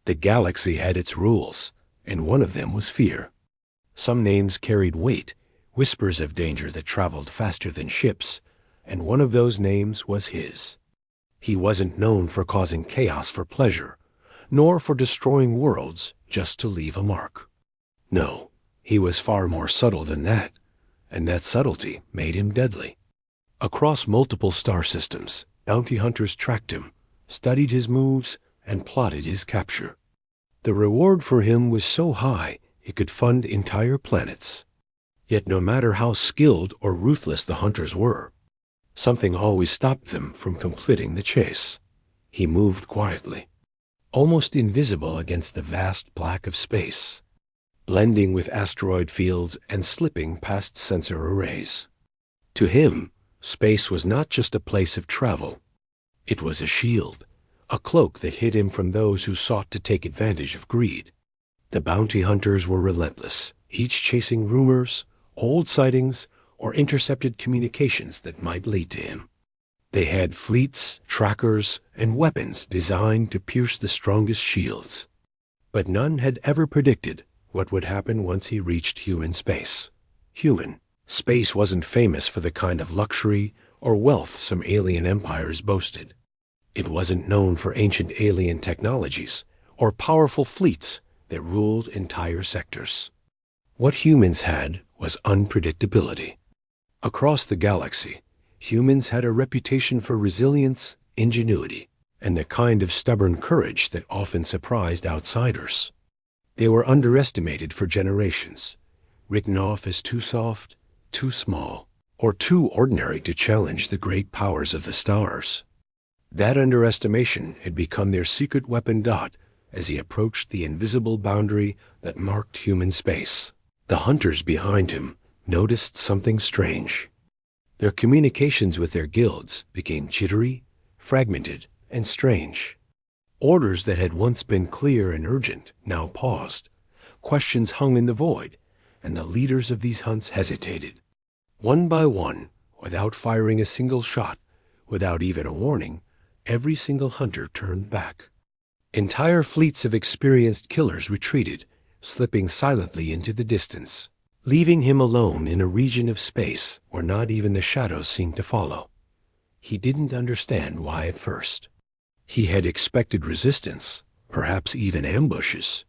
The galaxy had its rules, and one of them was fear. Some names carried weight, whispers of danger that traveled faster than ships, and one of those names was his. He wasn't known for causing chaos for pleasure, nor for destroying worlds just to leave a mark. No, he was far more subtle than that, and that subtlety made him deadly. Across multiple star systems, bounty hunters tracked him, studied his moves, and plotted his capture. The reward for him was so high it could fund entire planets. Yet no matter how skilled or ruthless the hunters were, something always stopped them from completing the chase. He moved quietly, almost invisible against the vast black of space, blending with asteroid fields and slipping past sensor arrays. To him, space was not just a place of travel. It was a shield, a cloak that hid him from those who sought to take advantage of greed. The bounty hunters were relentless, each chasing rumors, old sightings, or intercepted communications that might lead to him. They had fleets, trackers, and weapons designed to pierce the strongest shields. But none had ever predicted what would happen once he reached human space. Human space wasn't famous for the kind of luxury or wealth some alien empires boasted. It wasn't known for ancient alien technologies or powerful fleets that ruled entire sectors. What humans had was unpredictability. Across the galaxy, humans had a reputation for resilience, ingenuity, and the kind of stubborn courage that often surprised outsiders. They were underestimated for generations, written off as too soft, too small, or too ordinary to challenge the great powers of the stars. That underestimation had become their secret weapon Dot as he approached the invisible boundary that marked human space. The hunters behind him noticed something strange. Their communications with their guilds became jittery, fragmented, and strange. Orders that had once been clear and urgent now paused. Questions hung in the void, and the leaders of these hunts hesitated. One by one, without firing a single shot, without even a warning, every single hunter turned back. Entire fleets of experienced killers retreated, slipping silently into the distance, leaving him alone in a region of space where not even the shadows seemed to follow. He didn't understand why at first. He had expected resistance, perhaps even ambushes.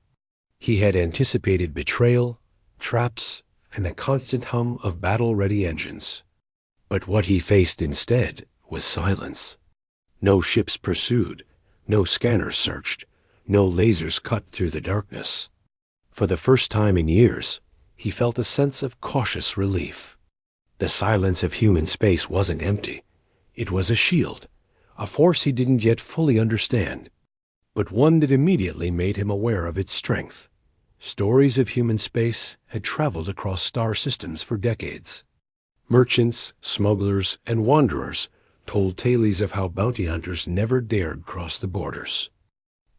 He had anticipated betrayal, traps, and the constant hum of battle-ready engines. But what he faced instead was silence. No ships pursued, no scanners searched, no lasers cut through the darkness. For the first time in years, he felt a sense of cautious relief. The silence of human space wasn't empty. It was a shield, a force he didn't yet fully understand, but one that immediately made him aware of its strength. Stories of human space had traveled across star systems for decades. Merchants, smugglers, and wanderers told tales of how bounty hunters never dared cross the borders.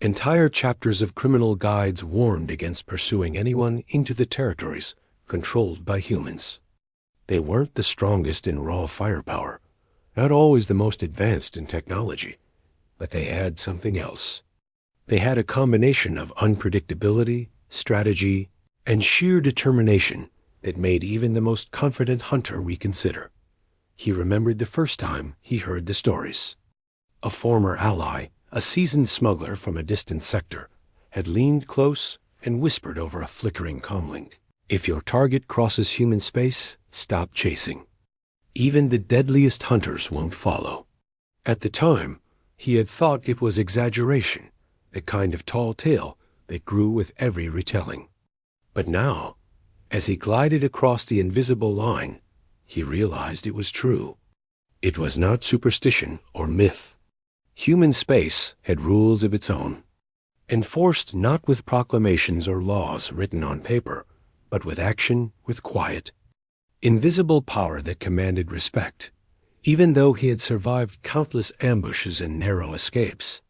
Entire chapters of criminal guides warned against pursuing anyone into the territories controlled by humans. They weren't the strongest in raw firepower, not always the most advanced in technology, but they had something else. They had a combination of unpredictability, strategy, and sheer determination that made even the most confident hunter reconsider. He remembered the first time he heard the stories. A former ally, a seasoned smuggler from a distant sector, had leaned close and whispered over a flickering comlink. If your target crosses human space, stop chasing. Even the deadliest hunters won't follow. At the time, he had thought it was exaggeration, the kind of tall tale that grew with every retelling. But now, as he glided across the invisible line, he realized it was true. It was not superstition or myth. Human space had rules of its own, enforced not with proclamations or laws written on paper, but with action, with quiet. Invisible power that commanded respect, even though he had survived countless ambushes and narrow escapes.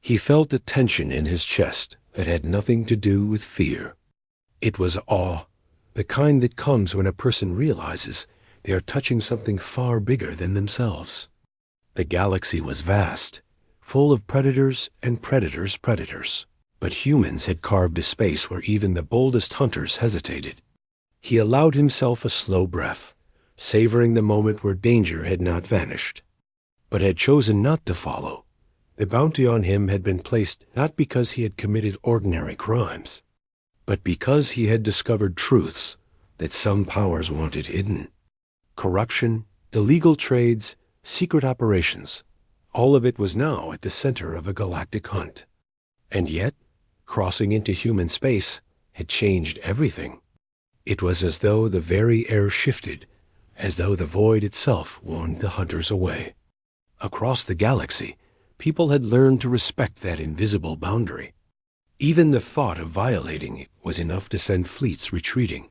He felt a tension in his chest that had nothing to do with fear. It was awe, the kind that comes when a person realizes they are touching something far bigger than themselves. The galaxy was vast, full of predators and predators' predators. But humans had carved a space where even the boldest hunters hesitated. He allowed himself a slow breath, savoring the moment where danger had not vanished, but had chosen not to follow. The bounty on him had been placed not because he had committed ordinary crimes, but because he had discovered truths that some powers wanted hidden. Corruption, illegal trades, secret operations, all of it was now at the center of a galactic hunt. And yet, crossing into human space had changed everything. It was as though the very air shifted, as though the void itself warned the hunters away. Across the galaxy, people had learned to respect that invisible boundary. Even the thought of violating it was enough to send fleets retreating.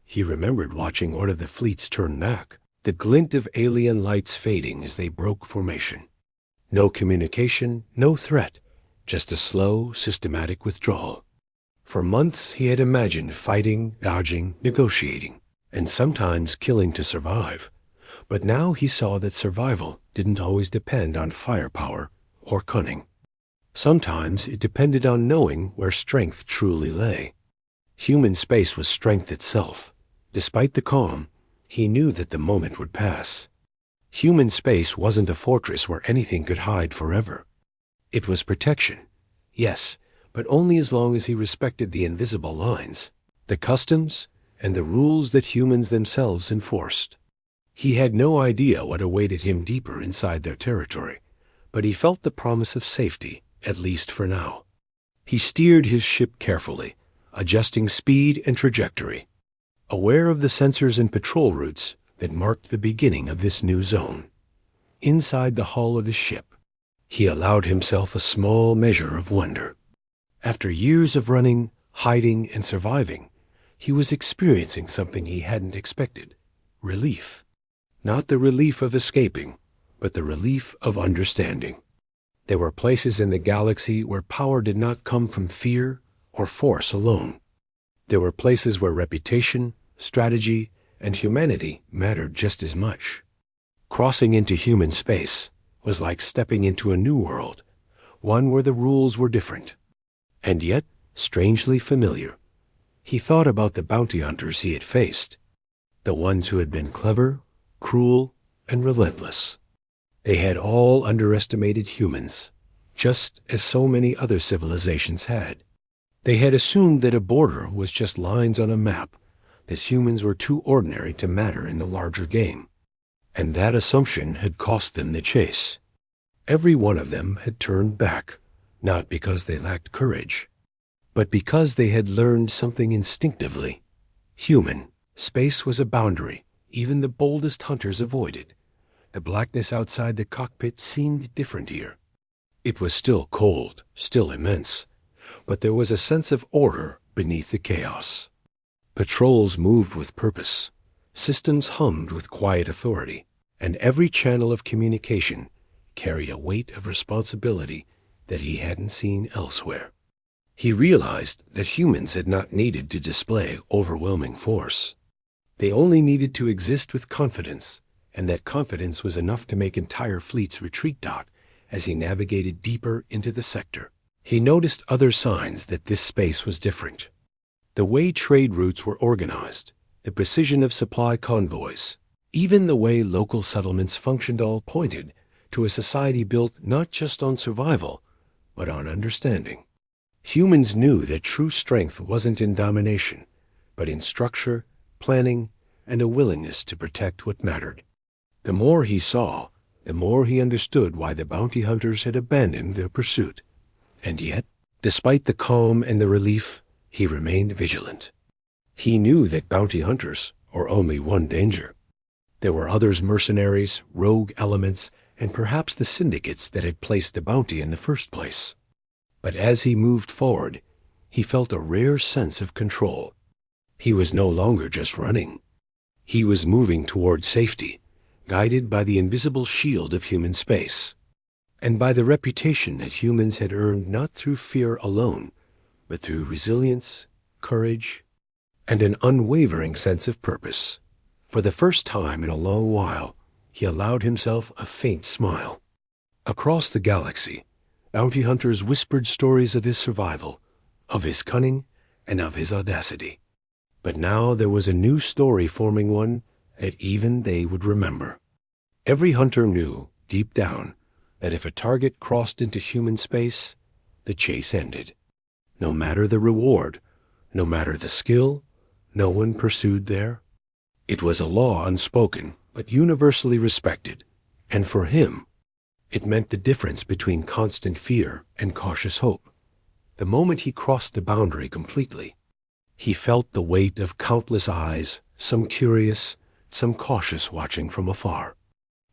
He remembered watching one of the fleets turn back, the glint of alien lights fading as they broke formation. No communication, no threat, just a slow, systematic withdrawal. For months he had imagined fighting, dodging, negotiating, and sometimes killing to survive. But now he saw that survival didn't always depend on firepower or cunning. Sometimes it depended on knowing where strength truly lay. Human space was strength itself. Despite the calm, he knew that the moment would pass. Human space wasn't a fortress where anything could hide forever. It was protection, yes, but only as long as he respected the invisible lines, the customs, and the rules that humans themselves enforced. He had no idea what awaited him deeper inside their territory, but he felt the promise of safety, at least for now. He steered his ship carefully, adjusting speed and trajectory, aware of the sensors and patrol routes that marked the beginning of this new zone. Inside the hull of his ship, he allowed himself a small measure of wonder. After years of running, hiding, and surviving, he was experiencing something he hadn't expected: relief. Not the relief of escaping, but the relief of understanding. There were places in the galaxy where power did not come from fear or force alone. There were places where reputation, strategy, and humanity mattered just as much. Crossing into human space was like stepping into a new world, one where the rules were different, and yet strangely familiar. He thought about the bounty hunters he had faced, the ones who had been clever, cruel, and relentless. They had all underestimated humans, just as so many other civilizations had. They had assumed that a border was just lines on a map, that humans were too ordinary to matter in the larger game. And that assumption had cost them the chase. Every one of them had turned back, not because they lacked courage, but because they had learned something instinctively. Human space was a boundary even the boldest hunters avoided. The blackness outside the cockpit seemed different here. It was still cold, still immense, but there was a sense of order beneath the chaos. Patrols moved with purpose, systems hummed with quiet authority, and every channel of communication carried a weight of responsibility that he hadn't seen elsewhere. He realized that humans had not needed to display overwhelming force. They only needed to exist with confidence, and that confidence was enough to make entire fleets retreat. As he navigated deeper into the sector, he noticed other signs that this space was different. The way trade routes were organized, the precision of supply convoys, even the way local settlements functioned all pointed to a society built not just on survival, but on understanding. Humans knew that true strength wasn't in domination, but in structure, planning, and a willingness to protect what mattered. The more he saw, the more he understood why the bounty hunters had abandoned their pursuit. And yet, despite the calm and the relief, he remained vigilant. He knew that bounty hunters are only one danger. There were others: mercenaries, rogue elements, and perhaps the syndicates that had placed the bounty in the first place. But as he moved forward, he felt a rare sense of control. He was no longer just running. He was moving toward safety, guided by the invisible shield of human space, and by the reputation that humans had earned not through fear alone, but through resilience, courage, and an unwavering sense of purpose. For the first time in a long while, he allowed himself a faint smile. Across the galaxy, bounty hunters whispered stories of his survival, of his cunning, and of his audacity. But now there was a new story forming, one that even they would remember. Every hunter knew, deep down, that if a target crossed into human space, the chase ended. No matter the reward, no matter the skill, no one pursued there. It was a law unspoken, but universally respected, and for him, it meant the difference between constant fear and cautious hope. The moment he crossed the boundary completely, he felt the weight of countless eyes, some curious, some cautious, watching from afar.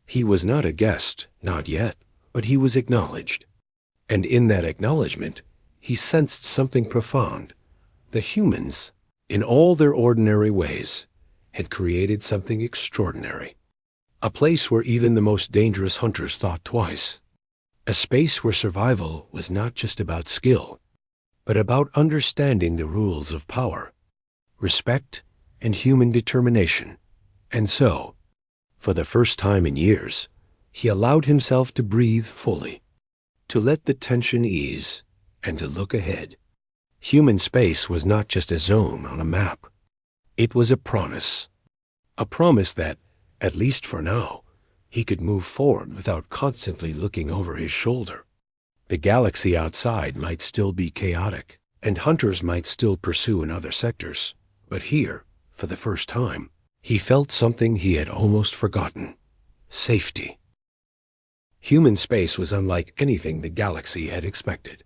He was not a guest, not yet, but he was acknowledged. And in that acknowledgement, he sensed something profound. The humans, in all their ordinary ways, had created something extraordinary. A place where even the most dangerous hunters thought twice. A space where survival was not just about skill, but about understanding the rules of power, respect, and human determination. And so, for the first time in years, he allowed himself to breathe fully, to let the tension ease, and to look ahead. Human space was not just a zone on a map. It was a promise that, at least for now, he could move forward without constantly looking over his shoulder. The galaxy outside might still be chaotic, and hunters might still pursue in other sectors. But here, for the first time, he felt something he had almost forgotten: safety. Human space was unlike anything the galaxy had expected.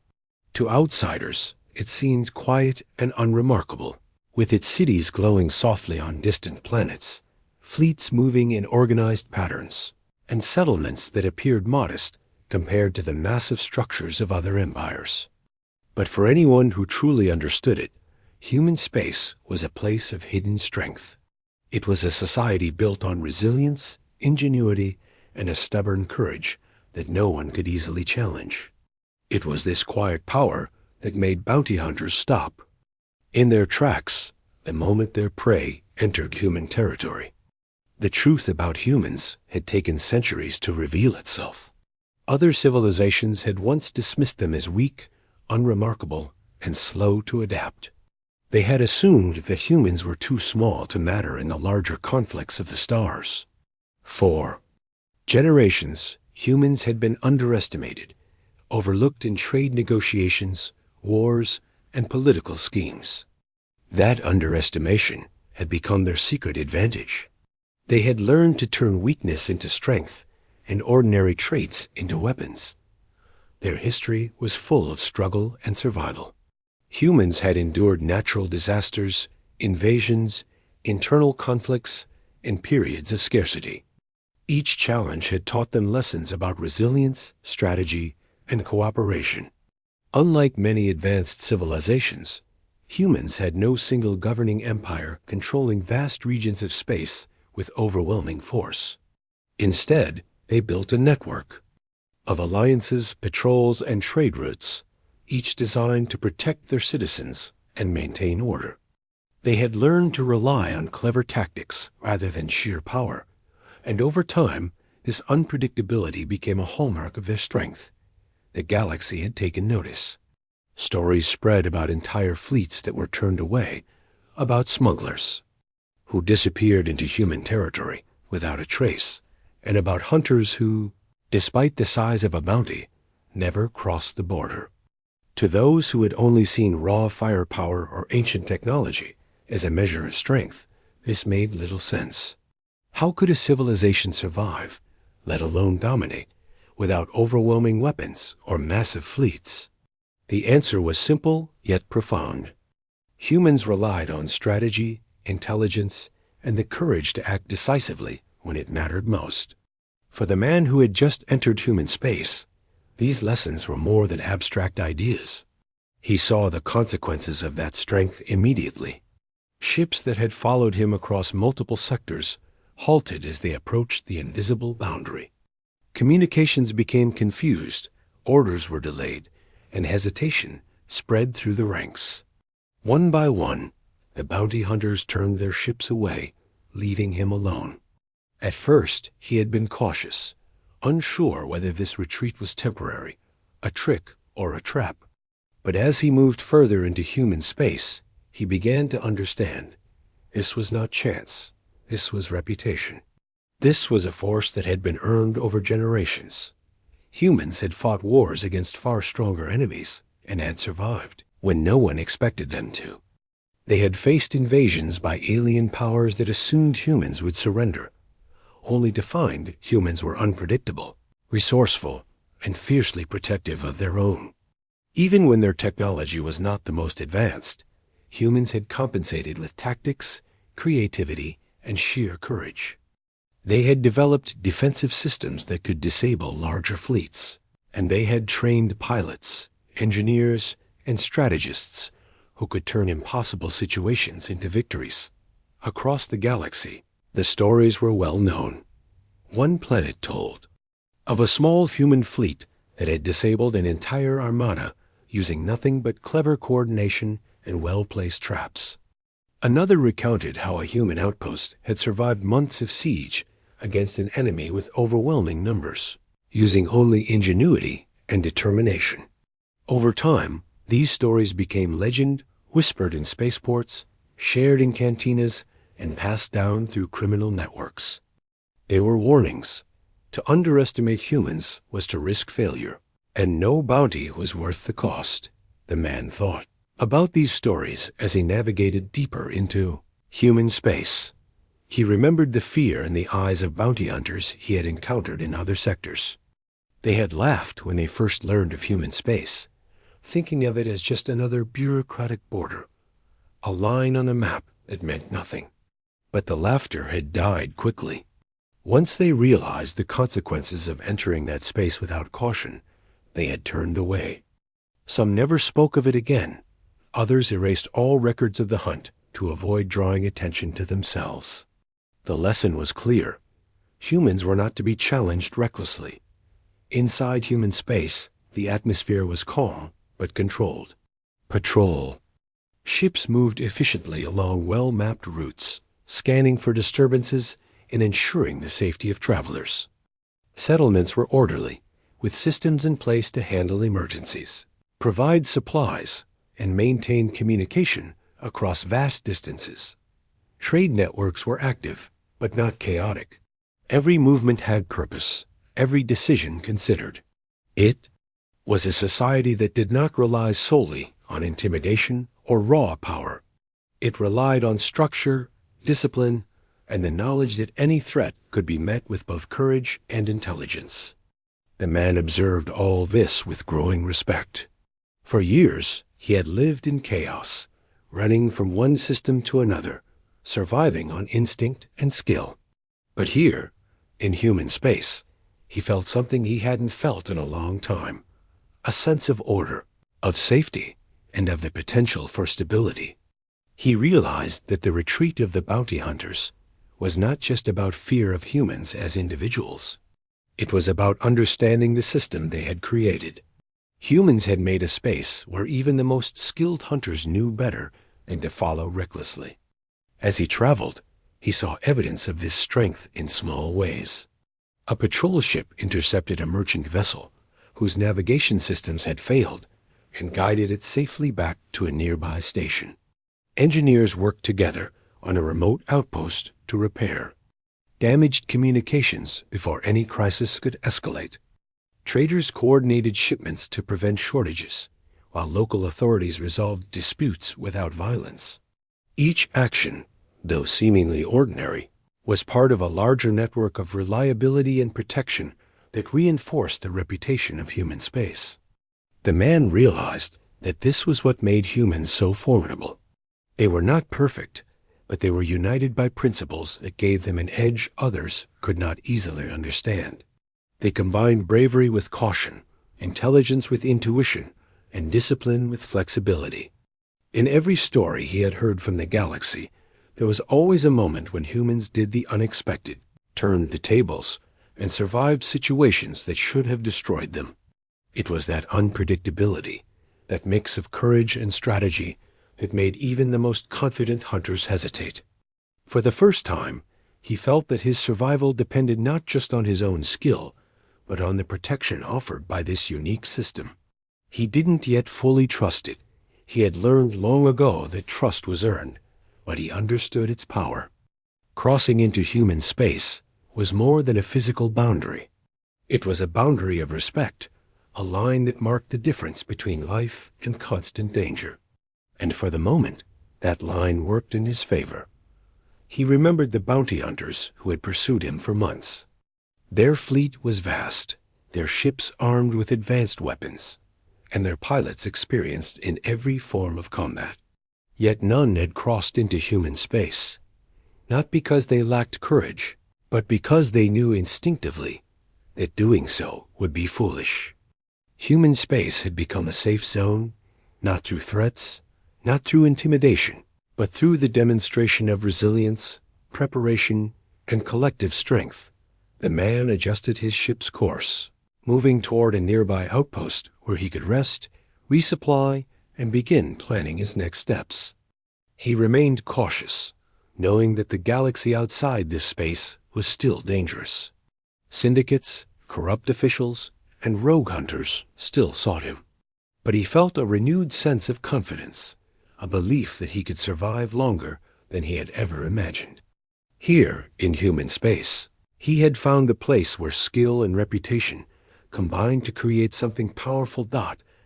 To outsiders, it seemed quiet and unremarkable, with its cities glowing softly on distant planets, fleets moving in organized patterns, and settlements that appeared modest compared to the massive structures of other empires. But for anyone who truly understood it, human space was a place of hidden strength. It was a society built on resilience, ingenuity, and a stubborn courage that no one could easily challenge. It was this quiet power that made bounty hunters stop in their tracks the moment their prey entered human territory. The truth about humans had taken centuries to reveal itself. Other civilizations had once dismissed them as weak, unremarkable, and slow to adapt. They had assumed that humans were too small to matter in the larger conflicts of the stars. For generations, humans had been underestimated, overlooked in trade negotiations, wars, and political schemes. That underestimation had become their secret advantage. They had learned to turn weakness into strength and ordinary traits into weapons. Their history was full of struggle and survival. Humans had endured natural disasters, invasions, internal conflicts, and periods of scarcity. Each challenge had taught them lessons about resilience, strategy, and cooperation. Unlike many advanced civilizations, humans had no single governing empire controlling vast regions of space with overwhelming force. Instead, they built a network of alliances, patrols, and trade routes, each designed to protect their citizens and maintain order. They had learned to rely on clever tactics rather than sheer power, and over time, this unpredictability became a hallmark of their strength. The galaxy had taken notice. Stories spread about entire fleets that were turned away, about smugglers who disappeared into human territory without a trace, and about hunters who, despite the size of a bounty, never crossed the border. To those who had only seen raw firepower or ancient technology as a measure of strength, this made little sense. How could a civilization survive, let alone dominate, without overwhelming weapons or massive fleets? The answer was simple yet profound. Humans relied on strategy, intelligence, and the courage to act decisively when it mattered most. For the man who had just entered human space, these lessons were more than abstract ideas. He saw the consequences of that strength immediately. Ships that had followed him across multiple sectors halted as they approached the invisible boundary. Communications became confused, orders were delayed, and hesitation spread through the ranks. One by one, the bounty hunters turned their ships away, leaving him alone. At first, he had been cautious, unsure whether this retreat was temporary, a trick or a trap. But as he moved further into human space, he began to understand. This was not chance. This was reputation. This was a force that had been earned over generations. Humans had fought wars against far stronger enemies and had survived when no one expected them to. They had faced invasions by alien powers that assumed humans would surrender, only to find humans were unpredictable, resourceful, and fiercely protective of their own. Even when their technology was not the most advanced, humans had compensated with tactics, creativity, and sheer courage. They had developed defensive systems that could disable larger fleets, and they had trained pilots, engineers, and strategists who could turn impossible situations into victories. Across the galaxy, the stories were well known. One planet told of a small human fleet that had disabled an entire armada using nothing but clever coordination and well-placed traps. Another recounted how a human outpost had survived months of siege against an enemy with overwhelming numbers, using only ingenuity and determination. Over time, these stories became legend, whispered in spaceports, shared in cantinas, and passed down through criminal networks. They were warnings. To underestimate humans was to risk failure, and no bounty was worth the cost, the man thought about these stories as he navigated deeper into human space. He remembered the fear in the eyes of bounty hunters he had encountered in other sectors. They had laughed when they first learned of human space, thinking of it as just another bureaucratic border, a line on a map that meant nothing. But the laughter had died quickly. Once they realized the consequences of entering that space without caution, they had turned away. Some never spoke of it again. Others erased all records of the hunt to avoid drawing attention to themselves. The lesson was clear. Humans were not to be challenged recklessly. Inside human space, the atmosphere was calm but controlled. Patrol. Ships moved efficiently along well-mapped routes, scanning for disturbances and ensuring the safety of travelers. Settlements were orderly, with systems in place to handle emergencies, provide supplies, and maintain communication across vast distances. Trade networks were active, but not chaotic. Every movement had purpose, every decision considered. It was a society that did not rely solely on intimidation or raw power. It relied on structure, discipline, and the knowledge that any threat could be met with both courage and intelligence. The man observed all this with growing respect. For years, he had lived in chaos, running from one system to another, surviving on instinct and skill. But here, in human space, he felt something he hadn't felt in a long time, a sense of order, of safety, and of the potential for stability. He realized that the retreat of the bounty hunters was not just about fear of humans as individuals. It was about understanding the system they had created. Humans had made a space where even the most skilled hunters knew better than to follow recklessly. As he traveled, he saw evidence of this strength in small ways. A patrol ship intercepted a merchant vessel whose navigation systems had failed and guided it safely back to a nearby station. Engineers worked together on a remote outpost to repair damaged communications before any crisis could escalate. Traders coordinated shipments to prevent shortages, while local authorities resolved disputes without violence. Each action, though seemingly ordinary, was part of a larger network of reliability and protection that reinforced the reputation of human space. The man realized that this was what made humans so formidable. They were not perfect, but they were united by principles that gave them an edge others could not easily understand. They combined bravery with caution, intelligence with intuition, and discipline with flexibility. In every story he had heard from the galaxy, there was always a moment when humans did the unexpected, turned the tables, and survived situations that should have destroyed them. It was that unpredictability, that mix of courage and strategy, that made even the most confident hunters hesitate. For the first time, he felt that his survival depended not just on his own skill, but on the protection offered by this unique system. He didn't yet fully trust it. He had learned long ago that trust was earned, but he understood its power. Crossing into human space was more than a physical boundary. It was a boundary of respect, a line that marked the difference between life and constant danger. And for the moment, that line worked in his favor. He remembered the bounty hunters who had pursued him for months. Their fleet was vast, their ships armed with advanced weapons, and their pilots experienced in every form of combat. Yet none had crossed into human space, not because they lacked courage, but because they knew instinctively that doing so would be foolish. Human space had become a safe zone, not through threats, not through intimidation, but through the demonstration of resilience, preparation, and collective strength. The man adjusted his ship's course, moving toward a nearby outpost where he could rest, resupply, and begin planning his next steps. He remained cautious, knowing that the galaxy outside this space was still dangerous. Syndicates, corrupt officials, and rogue hunters still sought him. But he felt a renewed sense of confidence, a belief that he could survive longer than he had ever imagined. Here, in human space, he had found a place where skill and reputation combined to create something powerful.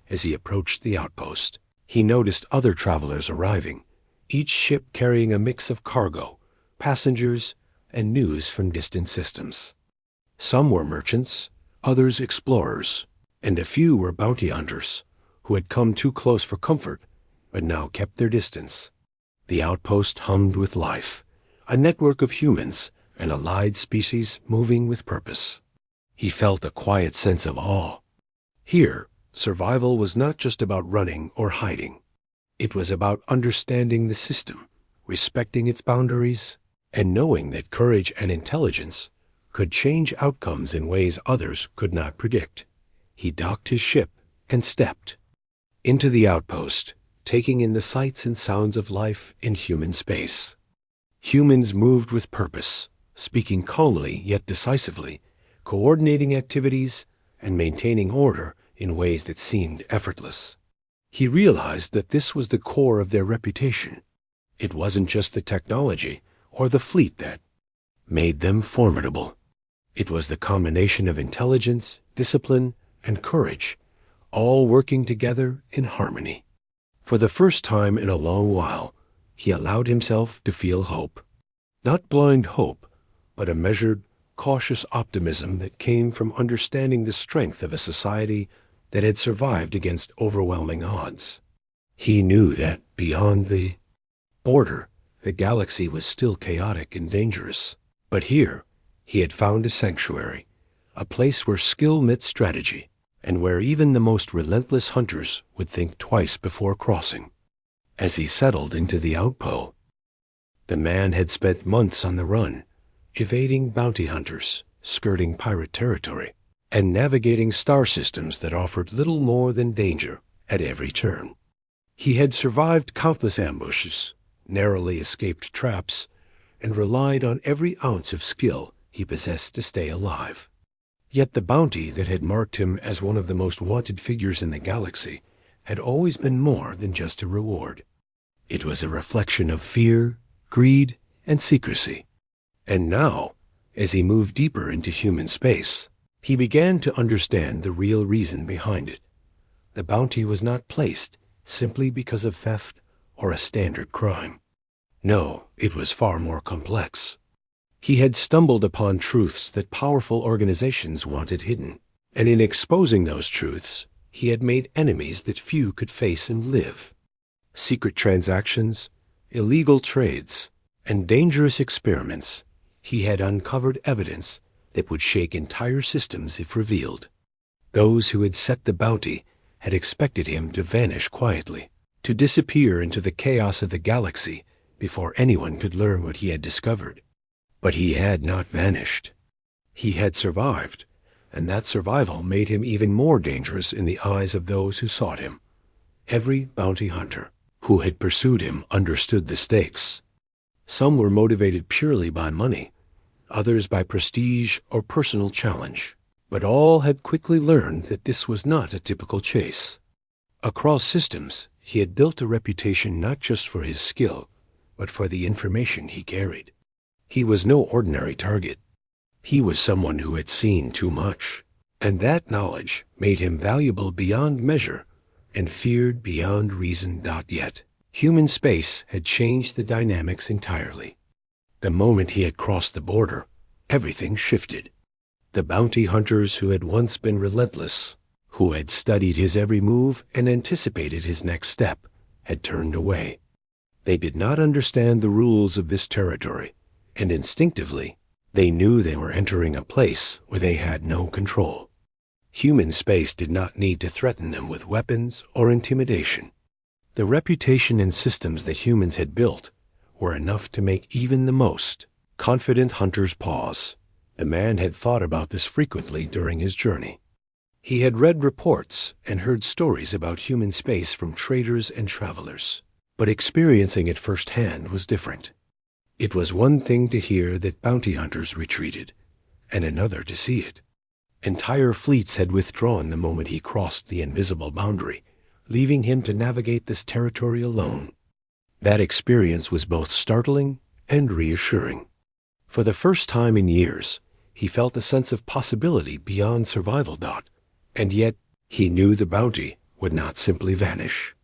As he approached the outpost, he noticed other travelers arriving, each ship carrying a mix of cargo, passengers, and news from distant systems. Some were merchants, others explorers, and a few were bounty hunters who had come too close for comfort but now kept their distance. The outpost hummed with life, a network of humans and allied species moving with purpose. He felt a quiet sense of awe. Here, survival was not just about running or hiding. It was about understanding the system, respecting its boundaries, and knowing that courage and intelligence could change outcomes in ways others could not predict. He docked his ship and stepped into the outpost, taking in the sights and sounds of life in human space. Humans moved with purpose, speaking calmly yet decisively, coordinating activities and maintaining order in ways that seemed effortless. He realized that this was the core of their reputation. It wasn't just the technology or the fleet that made them formidable. It was the combination of intelligence, discipline, and courage, all working together in harmony. For the first time in a long while, he allowed himself to feel hope. Not blind hope, but a measured, cautious optimism that came from understanding the strength of a society that had survived against overwhelming odds. He knew that beyond the border, the galaxy was still chaotic and dangerous. But here, he had found a sanctuary, a place where skill met strategy, and where even the most relentless hunters would think twice before crossing. As he settled into the outpost, the man had spent months on the run, evading bounty hunters, skirting pirate territory, and navigating star systems that offered little more than danger at every turn. He had survived countless ambushes, narrowly escaped traps, and relied on every ounce of skill he possessed to stay alive. Yet the bounty that had marked him as one of the most wanted figures in the galaxy had always been more than just a reward. It was a reflection of fear, greed, and secrecy. And now, as he moved deeper into human space, he began to understand the real reason behind it. The bounty was not placed simply because of theft or a standard crime. No, it was far more complex. He had stumbled upon truths that powerful organizations wanted hidden, and in exposing those truths, he had made enemies that few could face and live. Secret transactions, illegal trades, and dangerous experiments. He had uncovered evidence that would shake entire systems if revealed. Those who had set the bounty had expected him to vanish quietly, to disappear into the chaos of the galaxy before anyone could learn what he had discovered. But he had not vanished. He had survived, and that survival made him even more dangerous in the eyes of those who sought him. Every bounty hunter who had pursued him understood the stakes. Some were motivated purely by money, others by prestige or personal challenge. But all had quickly learned that this was not a typical chase. Across systems, he had built a reputation not just for his skill, but for the information he carried. He was no ordinary target. He was someone who had seen too much, and that knowledge made him valuable beyond measure and feared beyond reason. Yet, human space had changed the dynamics entirely. The moment he had crossed the border, everything shifted. The bounty hunters who had once been relentless, who had studied his every move and anticipated his next step, had turned away. They did not understand the rules of this territory, and instinctively, they knew they were entering a place where they had no control. Human space did not need to threaten them with weapons or intimidation. The reputation and systems that humans had built were enough to make even the most confident hunters pause. The man had thought about this frequently during his journey. He had read reports and heard stories about human space from traders and travelers, but experiencing it firsthand was different. It was one thing to hear that bounty hunters retreated, and another to see it. Entire fleets had withdrawn the moment he crossed the invisible boundary, leaving him to navigate this territory alone. That experience was both startling and reassuring. For the first time in years, he felt a sense of possibility beyond survival. And yet, he knew the bounty would not simply vanish.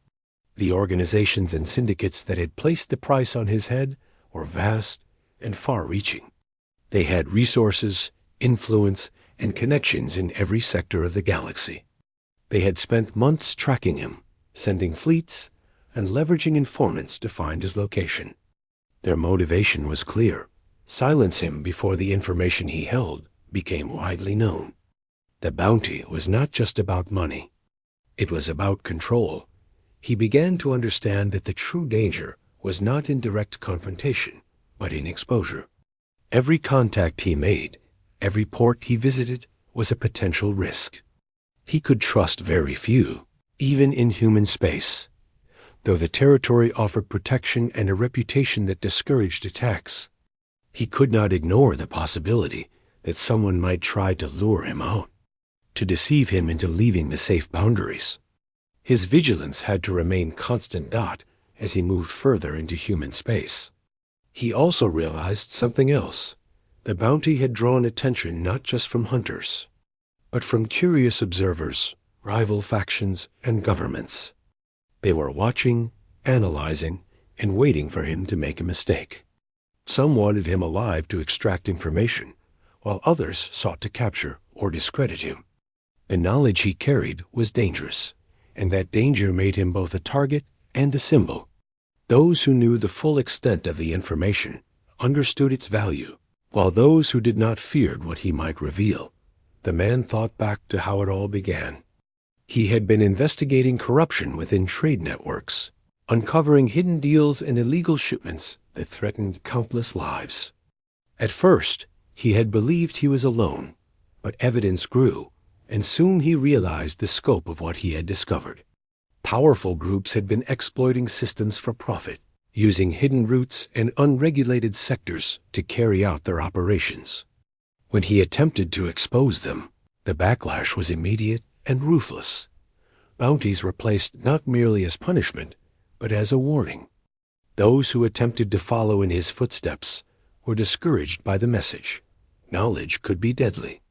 The organizations and syndicates that had placed the price on his head were vast and far-reaching. They had resources, influence, and connections in every sector of the galaxy. They had spent months tracking him, sending fleets, and leveraging informants to find his location. Their motivation was clear: silence him before the information he held became widely known. The bounty was not just about money. It was about control. He began to understand that the true danger was not in direct confrontation, but in exposure. Every contact he made, every port he visited, was a potential risk. He could trust very few, even in human space. Though the territory offered protection and a reputation that discouraged attacks, he could not ignore the possibility that someone might try to lure him out, to deceive him into leaving the safe boundaries. His vigilance had to remain constant. As he moved further into human space, he also realized something else. The bounty had drawn attention not just from hunters, but from curious observers, rival factions, and governments. They were watching, analyzing, and waiting for him to make a mistake. Some wanted him alive to extract information, while others sought to capture or discredit him. The knowledge he carried was dangerous, and that danger made him both a target and a symbol. Those who knew the full extent of the information understood its value, while those who did not feared what he might reveal. The man thought back to how it all began. He had been investigating corruption within trade networks, uncovering hidden deals and illegal shipments that threatened countless lives. At first, he had believed he was alone, but evidence grew, and soon he realized the scope of what he had discovered. Powerful groups had been exploiting systems for profit, using hidden routes and unregulated sectors to carry out their operations. When he attempted to expose them, the backlash was immediate and ruthless. Bounties were placed not merely as punishment, but as a warning. Those who attempted to follow in his footsteps were discouraged by the message. Knowledge could be deadly.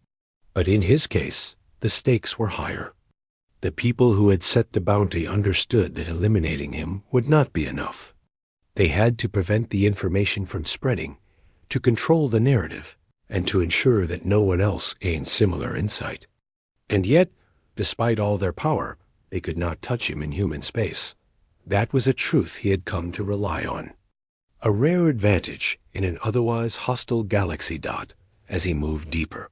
But in his case, the stakes were higher. The people who had set the bounty understood that eliminating him would not be enough. They had to prevent the information from spreading, to control the narrative, and to ensure that no one else gained similar insight. And yet, despite all their power, they could not touch him in human space. That was a truth he had come to rely on. A rare advantage in an otherwise hostile galaxy. As he moved deeper,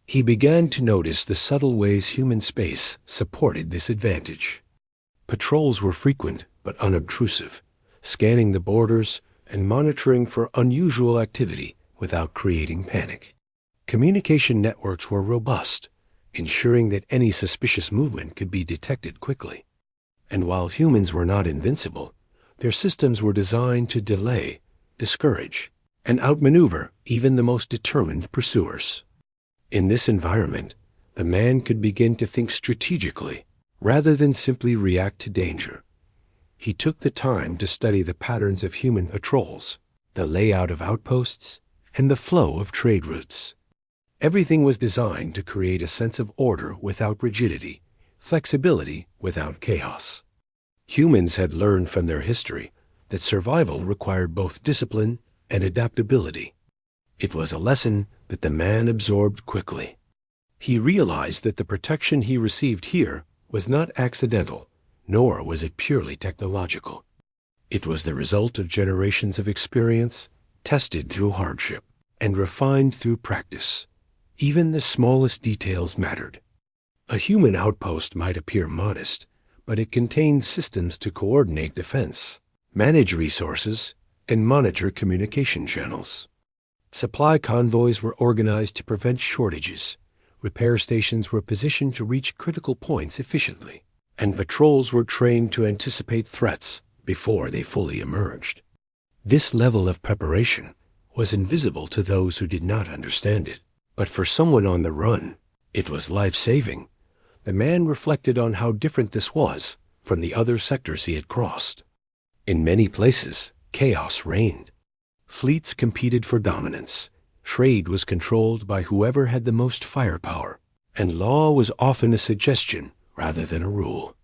he began to notice the subtle ways human space supported this advantage. Patrols were frequent but unobtrusive, scanning the borders and monitoring for unusual activity without creating panic. Communication networks were robust, ensuring that any suspicious movement could be detected quickly. And while humans were not invincible, their systems were designed to delay, discourage, and outmaneuver even the most determined pursuers. In this environment, the man could begin to think strategically Rather than simply react to danger, he took the time to study the patterns of human patrols, the layout of outposts, and the flow of trade routes. Everything was designed to create a sense of order without rigidity, flexibility without chaos. Humans had learned from their history that survival required both discipline and adaptability. It was a lesson that the man absorbed quickly. He realized that the protection he received here was not accidental, nor was it purely technological. It was the result of generations of experience, tested through hardship, and refined through practice. Even the smallest details mattered. A human outpost might appear modest, but it contained systems to coordinate defense, manage resources, and monitor communication channels. Supply convoys were organized to prevent shortages, repair stations were positioned to reach critical points efficiently, and patrols were trained to anticipate threats before they fully emerged. This level of preparation was invisible to those who did not understand it, but for someone on the run, it was life-saving. The man reflected on how different this was from the other sectors he had crossed. In many places, chaos reigned. Fleets competed for dominance. Trade was controlled by whoever had the most firepower, and law was often a suggestion rather than a rule.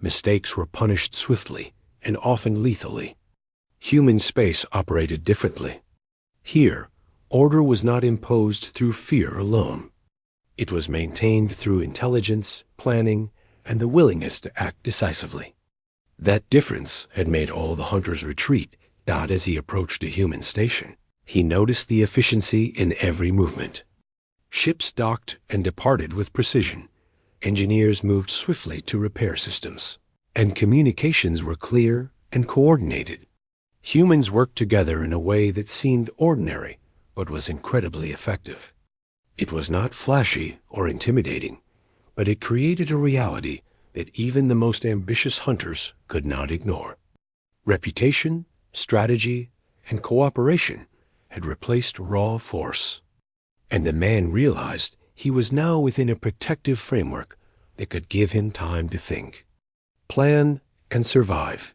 Mistakes were punished swiftly and often lethally. Human space operated differently. Here, order was not imposed through fear alone. It was maintained through intelligence, planning, and the willingness to act decisively. That difference had made all the hunters retreat, not as he approached a human station. He noticed the efficiency in every movement. Ships docked and departed with precision. Engineers moved swiftly to repair systems, and communications were clear and coordinated. Humans worked together in a way that seemed ordinary, but was incredibly effective. It was not flashy or intimidating, but it created a reality that even the most ambitious hunters could not ignore. Reputation, strategy, and cooperation had replaced raw force, and the man realized he was now within a protective framework that could give him time to think, plan, and survive.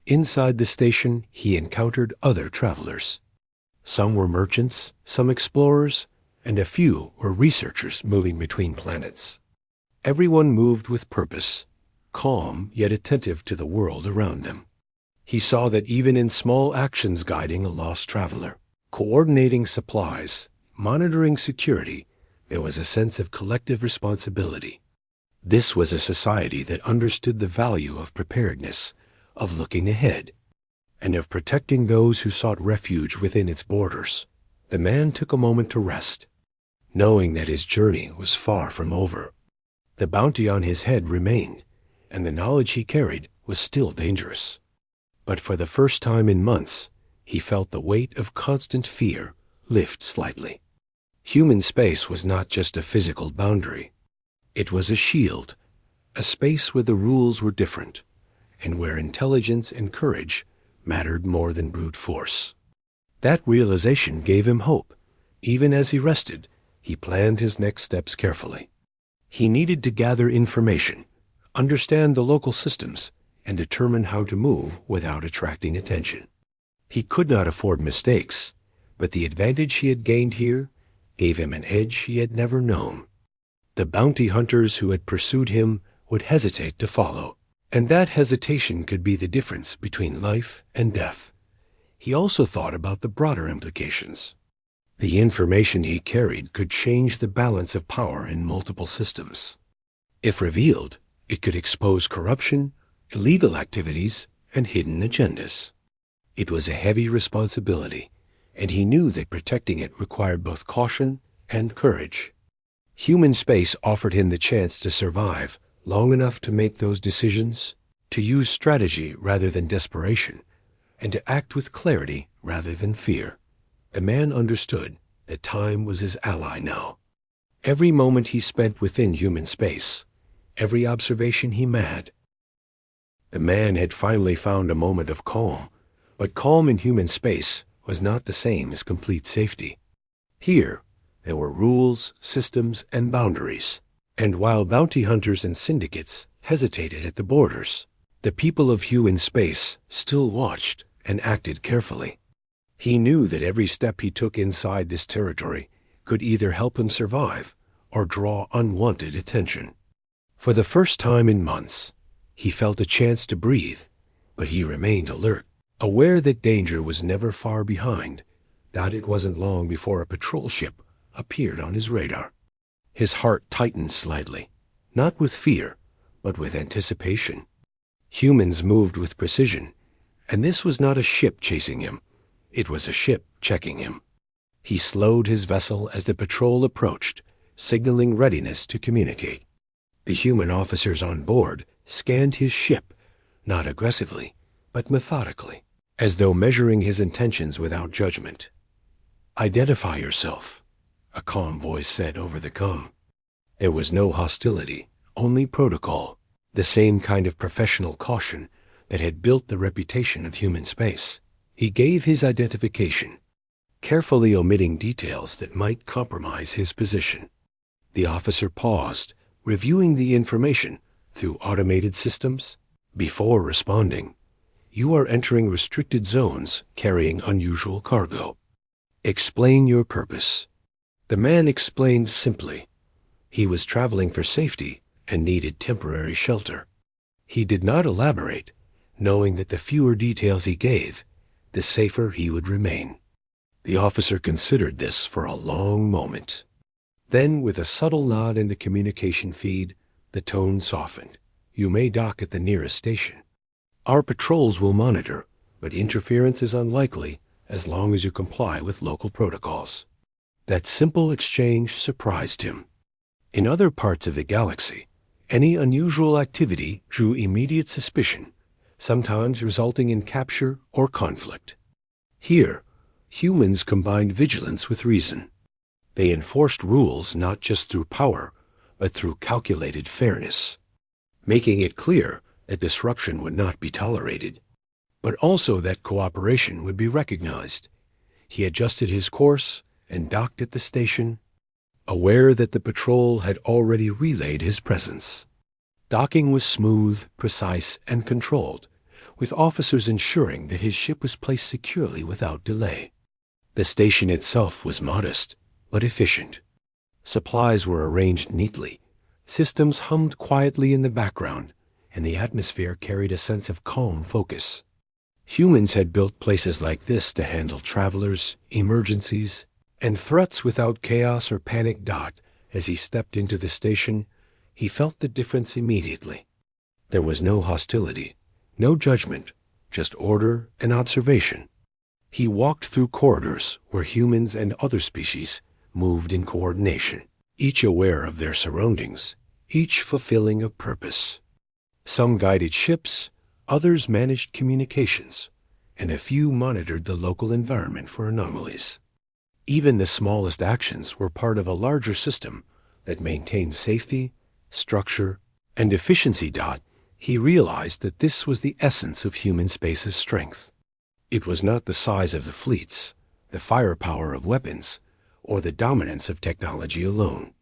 Inside the station, he encountered other travelers. Some were merchants, some explorers, and a few were researchers moving between planets. Everyone moved with purpose, calm yet attentive to the world around them. He saw that even in small actions guiding a lost traveler, coordinating supplies, monitoring security, there was a sense of collective responsibility. This was a society that understood the value of preparedness, of looking ahead, and of protecting those who sought refuge within its borders. The man took a moment to rest, knowing that his journey was far from over. The bounty on his head remained, and the knowledge he carried was still dangerous. But for the first time in months, he felt the weight of constant fear lift slightly. Human space was not just a physical boundary. It was a shield, a space where the rules were different, and where intelligence and courage mattered more than brute force. That realization gave him hope. Even as he rested, he planned his next steps carefully. He needed to gather information, understand the local systems, and determine how to move without attracting attention. He could not afford mistakes, but the advantage he had gained here gave him an edge he had never known. The bounty hunters who had pursued him would hesitate to follow, and that hesitation could be the difference between life and death. He also thought about the broader implications. The information he carried could change the balance of power in multiple systems. If revealed, it could expose corruption, illegal activities, and hidden agendas. It was a heavy responsibility, and he knew that protecting it required both caution and courage. Human space offered him the chance to survive long enough to make those decisions, to use strategy rather than desperation, and to act with clarity rather than fear. The man understood that time was his ally now. Every moment he spent within human space, every observation he made. The man had finally found a moment of calm, but calm in human space was not the same as complete safety. Here, there were rules, systems, and boundaries, and while bounty hunters and syndicates hesitated at the borders. The people of human space still watched and acted carefully. He knew that every step he took inside this territory could either help him survive or draw unwanted attention. For the first time in months, he felt a chance to breathe, but he remained alert, aware that danger was never far behind. It wasn't long before a patrol ship appeared on his radar. His heart tightened slightly, not with fear, but with anticipation. Humans moved with precision, and this was not a ship chasing him. It was a ship checking him. He slowed his vessel as the patrol approached, signaling readiness to communicate. The human officers on board scanned his ship, not aggressively, but methodically, as though measuring his intentions without judgment. "Identify yourself," a calm voice said over the comm. There was no hostility, only protocol, the same kind of professional caution that had built the reputation of human space. He gave his identification, carefully omitting details that might compromise his position. The officer paused, reviewing the information through automated systems. Before responding, "You are entering restricted zones carrying unusual cargo. Explain your purpose." The man explained simply. He was traveling for safety and needed temporary shelter. He did not elaborate, knowing that the fewer details he gave, the safer he would remain. The officer considered this for a long moment. Then, with a subtle nod in the communication feed, the tone softened. "You may dock at the nearest station. Our patrols will monitor, but interference is unlikely as long as you comply with local protocols." That simple exchange surprised him. In other parts of the galaxy, any unusual activity drew immediate suspicion, sometimes resulting in capture or conflict. Here, humans combined vigilance with reason. They enforced rules not just through power, but through calculated fairness, making it clear that disruption would not be tolerated, but also that cooperation would be recognized. He adjusted his course and docked at the station, aware that the patrol had already relayed his presence. Docking was smooth, precise, and controlled, with officers ensuring that his ship was placed securely without delay. The station itself was modest, but efficient. Supplies were arranged neatly, systems hummed quietly in the background, and the atmosphere carried a sense of calm focus. Humans had built places like this to handle travelers, emergencies, and threats without chaos or panic. As he stepped into the station, he felt the difference immediately. There was no hostility, no judgment, just order and observation. He walked through corridors where humans and other species moved in coordination, each aware of their surroundings, each fulfilling a purpose. Some guided ships, others managed communications, and a few monitored the local environment for anomalies. Even the smallest actions were part of a larger system that maintained safety, structure, and efficiency. He realized that this was the essence of human space's strength. It was not the size of the fleets, the firepower of weapons, or the dominance of technology alone.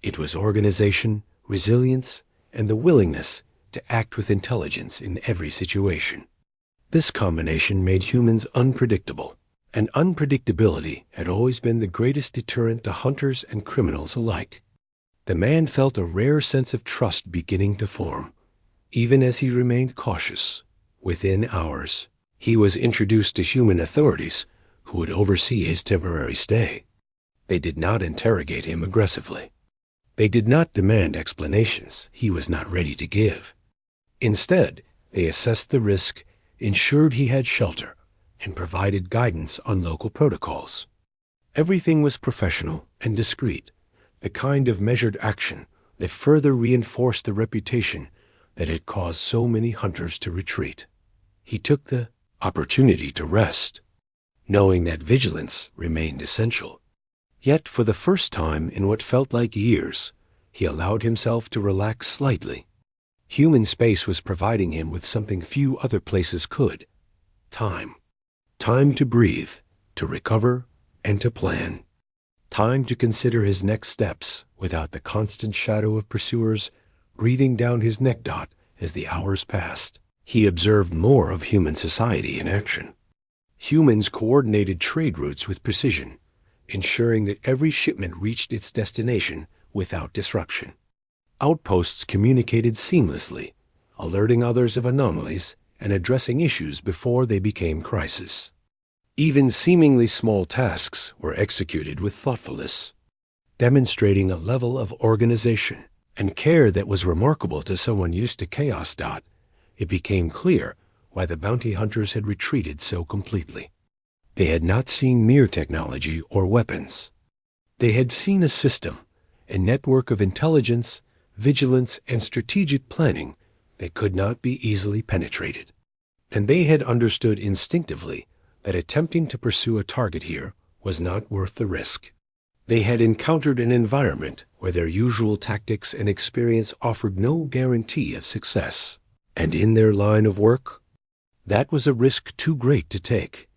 It was organization, resilience, and the willingness to act with intelligence in every situation. This combination made humans unpredictable, and unpredictability had always been the greatest deterrent to hunters and criminals alike. The man felt a rare sense of trust beginning to form, even as he remained cautious. Within hours, he was introduced to human authorities who would oversee his temporary stay. They did not interrogate him aggressively. They did not demand explanations he was not ready to give. Instead, they assessed the risk, ensured he had shelter, and provided guidance on local protocols. Everything was professional and discreet, the kind of measured action that further reinforced the reputation that had caused so many hunters to retreat. He took the opportunity to rest, knowing that vigilance remained essential. Yet for the first time in what felt like years, he allowed himself to relax slightly. Human space was providing him with something few other places could: time. Time to breathe, to recover, and to plan. Time to consider his next steps without the constant shadow of pursuers breathing down his neck. As the hours passed, he observed more of human society in action. Humans coordinated trade routes with precision, ensuring that every shipment reached its destination without disruption. Outposts communicated seamlessly, alerting others of anomalies and addressing issues before they became crises. Even seemingly small tasks were executed with thoughtfulness, demonstrating a level of organization and care that was remarkable to someone used to chaos. It became clear why the bounty hunters had retreated so completely. They had not seen mere technology or weapons. They had seen a system, a network of intelligence, vigilance, and strategic planning that could not be easily penetrated. And they had understood instinctively that attempting to pursue a target here was not worth the risk. They had encountered an environment where their usual tactics and experience offered no guarantee of success. And in their line of work, that was a risk too great to take.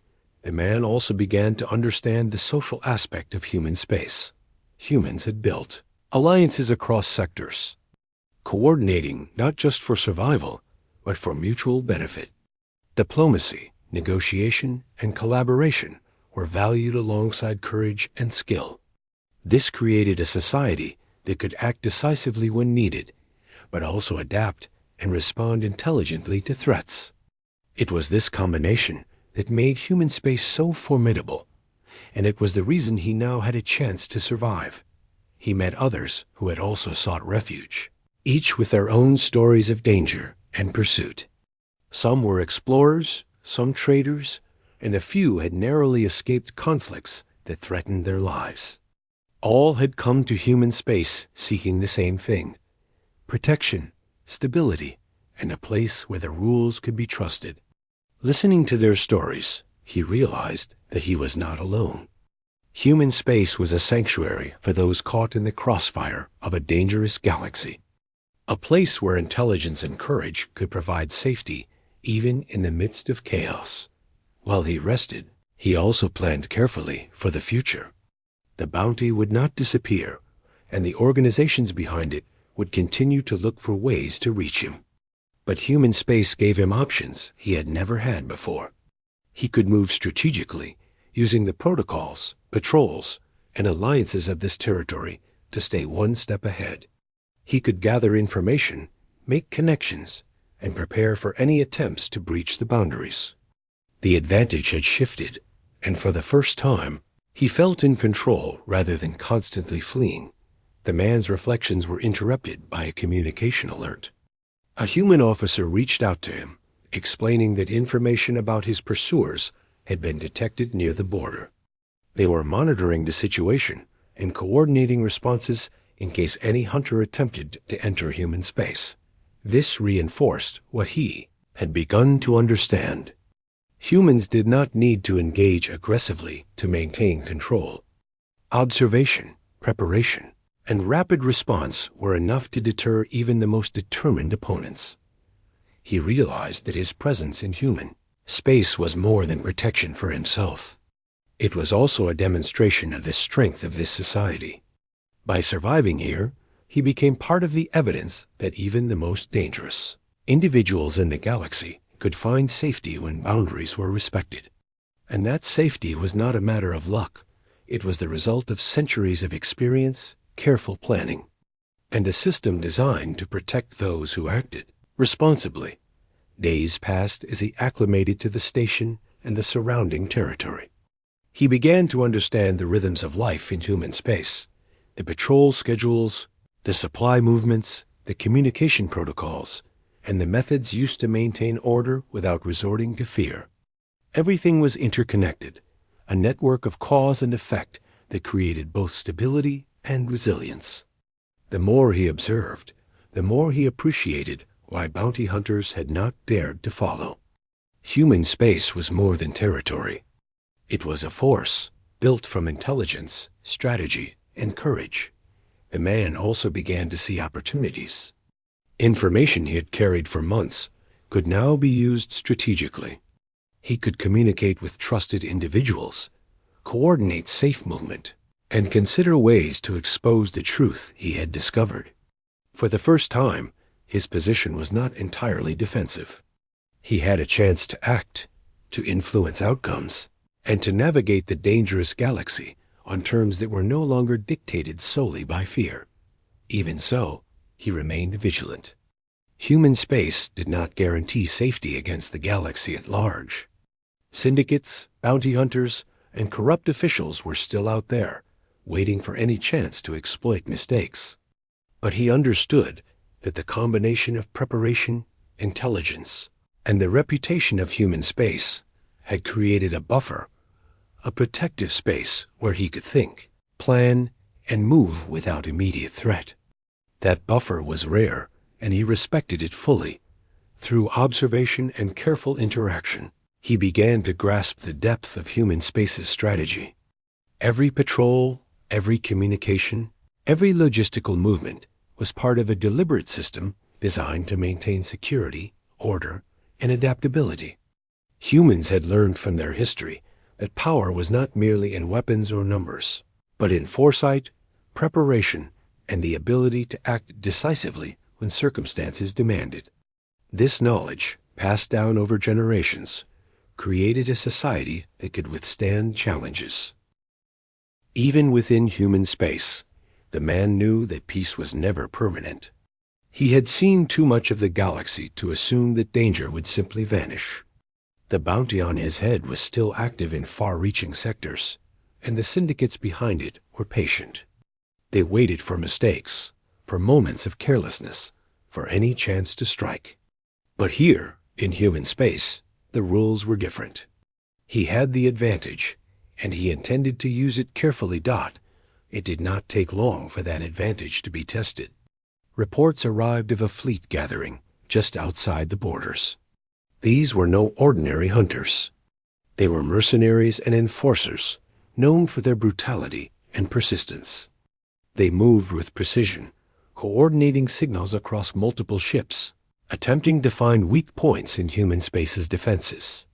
The man also began to understand the social aspect of human space. Humans had built alliances across sectors, coordinating not just for survival, but for mutual benefit. Diplomacy, negotiation, and collaboration were valued alongside courage and skill. This created a society that could act decisively when needed, but also adapt and respond intelligently to threats. It was this combination that made human space so formidable, and it was the reason he now had a chance to survive. He met others who had also sought refuge, each with their own stories of danger and pursuit. Some were explorers, some traders, and a few had narrowly escaped conflicts that threatened their lives. All had come to human space seeking the same thing: protection, stability, and a place where the rules could be trusted. Listening to their stories, he realized that he was not alone. Human space was a sanctuary for those caught in the crossfire of a dangerous galaxy, a place where intelligence and courage could provide safety even in the midst of chaos. While he rested, he also planned carefully for the future. The bounty would not disappear, and the organizations behind it would continue to look for ways to reach him. But human space gave him options he had never had before. He could move strategically, using the protocols, patrols, and alliances of this territory to stay one step ahead. He could gather information, make connections, and prepare for any attempts to breach the boundaries. The advantage had shifted, and for the first time, he felt in control rather than constantly fleeing. The man's reflections were interrupted by a communication alert. A human officer reached out to him, explaining that information about his pursuers had been detected near the border. They were monitoring the situation and coordinating responses in case any hunter attempted to enter human space. This reinforced what he had begun to understand. Humans did not need to engage aggressively to maintain control. Observation, preparation, and rapid response were enough to deter even the most determined opponents. He realized that his presence in human space was more than protection for himself. It was also a demonstration of the strength of this society. By surviving here, he became part of the evidence that even the most dangerous individuals in the galaxy could find safety when boundaries were respected. And that safety was not a matter of luck. It was the result of centuries of experience, careful planning, and a system designed to protect those who acted responsibly. Days passed as he acclimated to the station and the surrounding territory. He began to understand the rhythms of life in human space, the patrol schedules, the supply movements, the communication protocols, and the methods used to maintain order without resorting to fear. Everything was interconnected, a network of cause and effect that created both stability and resilience. The more he observed, the more he appreciated why bounty hunters had not dared to follow. Human space was more than territory. It was a force built from intelligence, strategy, and courage. The man also began to see opportunities. Information he had carried for months could now be used strategically. He could communicate with trusted individuals, coordinate safe movement, and consider ways to expose the truth he had discovered. For the first time, his position was not entirely defensive. He had a chance to act, to influence outcomes, and to navigate the dangerous galaxy on terms that were no longer dictated solely by fear. Even so, he remained vigilant. Human space did not guarantee safety against the galaxy at large. Syndicates, bounty hunters, and corrupt officials were still out there, waiting for any chance to exploit mistakes. But he understood that the combination of preparation, intelligence, and the reputation of human space had created a buffer, a protective space where he could think, plan, and move without immediate threat. That buffer was rare, and he respected it fully. Through observation and careful interaction, he began to grasp the depth of human space's strategy. Every patrol, every communication, every logistical movement was part of a deliberate system designed to maintain security, order, and adaptability. Humans had learned from their history that power was not merely in weapons or numbers, but in foresight, preparation, and the ability to act decisively when circumstances demanded. This knowledge, passed down over generations, created a society that could withstand challenges. Even within human space, the man knew that peace was never permanent. He had seen too much of the galaxy to assume that danger would simply vanish. The bounty on his head was still active in far-reaching sectors, and the syndicates behind it were patient. They waited for mistakes, for moments of carelessness, for any chance to strike. But here, in human space, the rules were different. He had the advantage, and he intended to use it carefully. It did not take long for that advantage to be tested. Reports arrived of a fleet gathering just outside the borders. These were no ordinary hunters. They were mercenaries and enforcers, known for their brutality and persistence. They moved with precision, coordinating signals across multiple ships, attempting to find weak points in human space's defenses.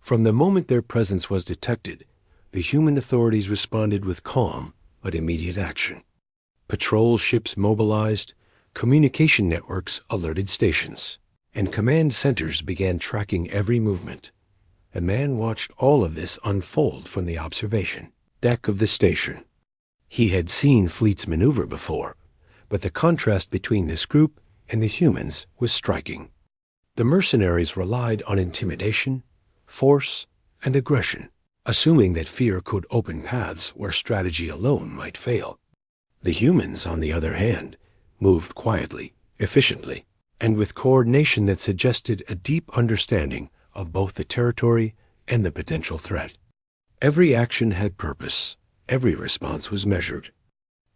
From the moment their presence was detected, the human authorities responded with calm but immediate action. Patrol ships mobilized, communication networks alerted stations, and command centers began tracking every movement. A man watched all of this unfold from the observation deck of the station. He had seen fleets maneuver before, but the contrast between this group and the humans was striking. The mercenaries relied on intimidation, force, and aggression, assuming that fear could open paths where strategy alone might fail. The humans, on the other hand, moved quietly, efficiently, and with coordination that suggested a deep understanding of both the territory and the potential threat. Every action had purpose, every response was measured,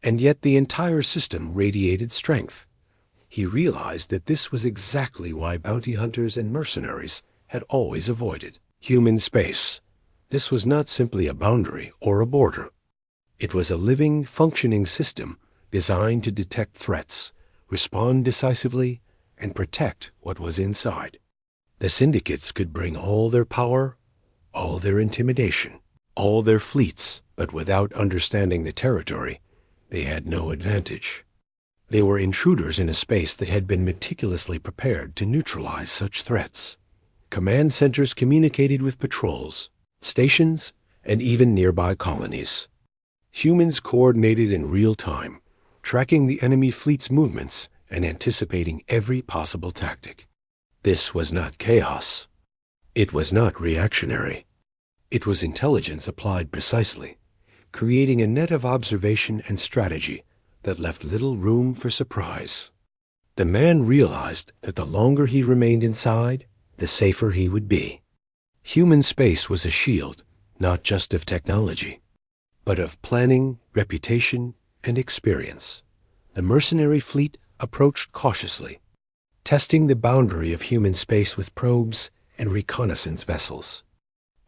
and yet the entire system radiated strength. He realized that this was exactly why bounty hunters and mercenaries had always avoided human space. This was not simply a boundary or a border. It was a living, functioning system designed to detect threats, respond decisively, and protect what was inside. The syndicates could bring all their power, all their intimidation, all their fleets, but without understanding the territory, they had no advantage. They were intruders in a space that had been meticulously prepared to neutralize such threats. Command centers communicated with patrols, stations, and even nearby colonies. Humans coordinated in real time, tracking the enemy fleet's movements and anticipating every possible tactic. This was not chaos. It was not reactionary. It was intelligence applied precisely, creating a net of observation and strategy that left little room for surprise. The man realized that the longer he remained inside, the safer he would be. Human space was a shield, not just of technology, but of planning, reputation, and experience. The mercenary fleet approached cautiously, testing the boundary of human space with probes and reconnaissance vessels.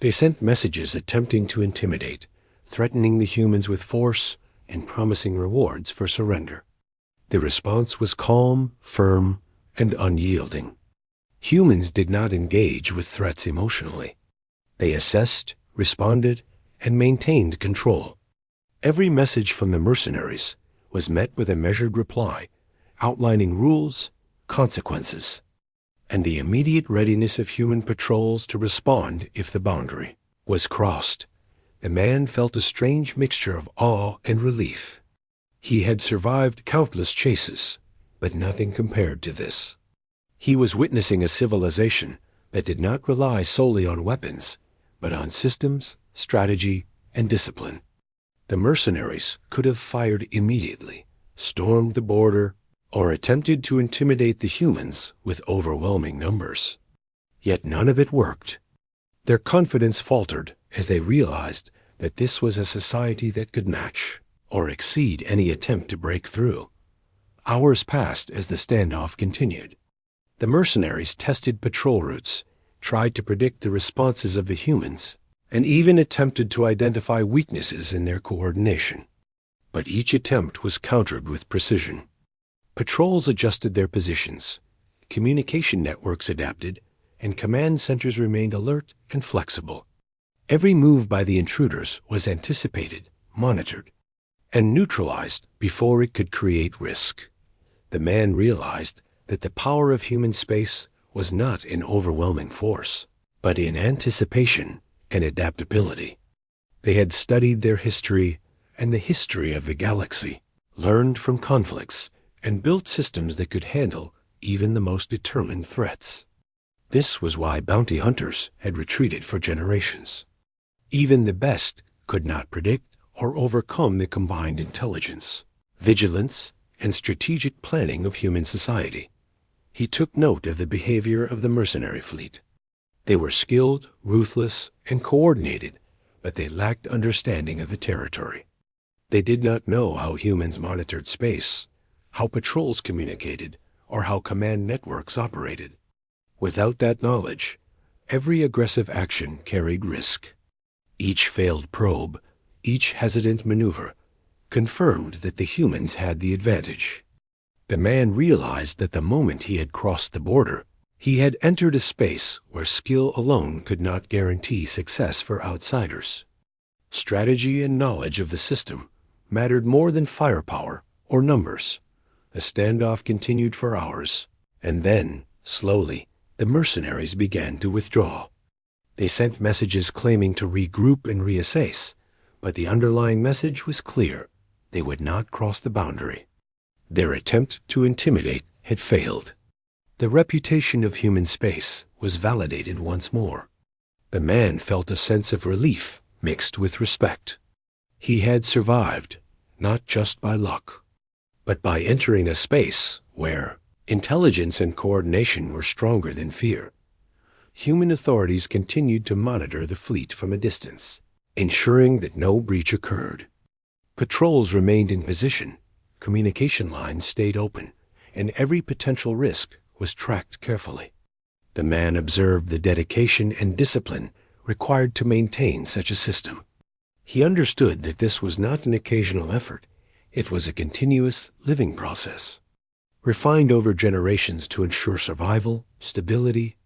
They sent messages attempting to intimidate, threatening the humans with force and promising rewards for surrender. The response was calm, firm, and unyielding. Humans did not engage with threats emotionally. They assessed, responded, and maintained control. Every message from the mercenaries was met with a measured reply, outlining rules, consequences, and the immediate readiness of human patrols to respond if the boundary was crossed. The man felt a strange mixture of awe and relief. He had survived countless chases, but nothing compared to this. He was witnessing a civilization that did not rely solely on weapons, but on systems, strategy, and discipline. The mercenaries could have fired immediately, stormed the border, or attempted to intimidate the humans with overwhelming numbers. Yet none of it worked. Their confidence faltered as they realized that this was a society that could match or exceed any attempt to break through. Hours passed as the standoff continued. The mercenaries tested patrol routes, tried to predict the responses of the humans, and even attempted to identify weaknesses in their coordination. But each attempt was countered with precision. Patrols adjusted their positions, communication networks adapted, and command centers remained alert and flexible. Every move by the intruders was anticipated, monitored, and neutralized before it could create risk. The man realized that the power of human space was not in overwhelming force, but in anticipation and adaptability. They had studied their history and the history of the galaxy, learned from conflicts, and built systems that could handle even the most determined threats. This was why bounty hunters had retreated for generations. Even the best could not predict or overcome the combined intelligence, vigilance, and strategic planning of human society. He took note of the behavior of the mercenary fleet. They were skilled, ruthless, and coordinated, but they lacked understanding of the territory. They did not know how humans monitored space, how patrols communicated, or how command networks operated. Without that knowledge, every aggressive action carried risk. Each failed probe, each hesitant maneuver, confirmed that the humans had the advantage. The man realized that the moment he had crossed the border, he had entered a space where skill alone could not guarantee success for outsiders. Strategy and knowledge of the system mattered more than firepower or numbers. The standoff continued for hours, and then, slowly, the mercenaries began to withdraw. They sent messages claiming to regroup and reassess, but the underlying message was clear: they would not cross the boundary. Their attempt to intimidate had failed. The reputation of human space was validated once more. The man felt a sense of relief mixed with respect. He had survived, not just by luck, but by entering a space where intelligence and coordination were stronger than fear. Human authorities continued to monitor the fleet from a distance, ensuring that no breach occurred. Patrols remained in position, communication lines stayed open, and every potential risk was tracked carefully. The man observed the dedication and discipline required to maintain such a system. He understood that this was not an occasional effort. It was a continuous living process, refined over generations to ensure survival, stability,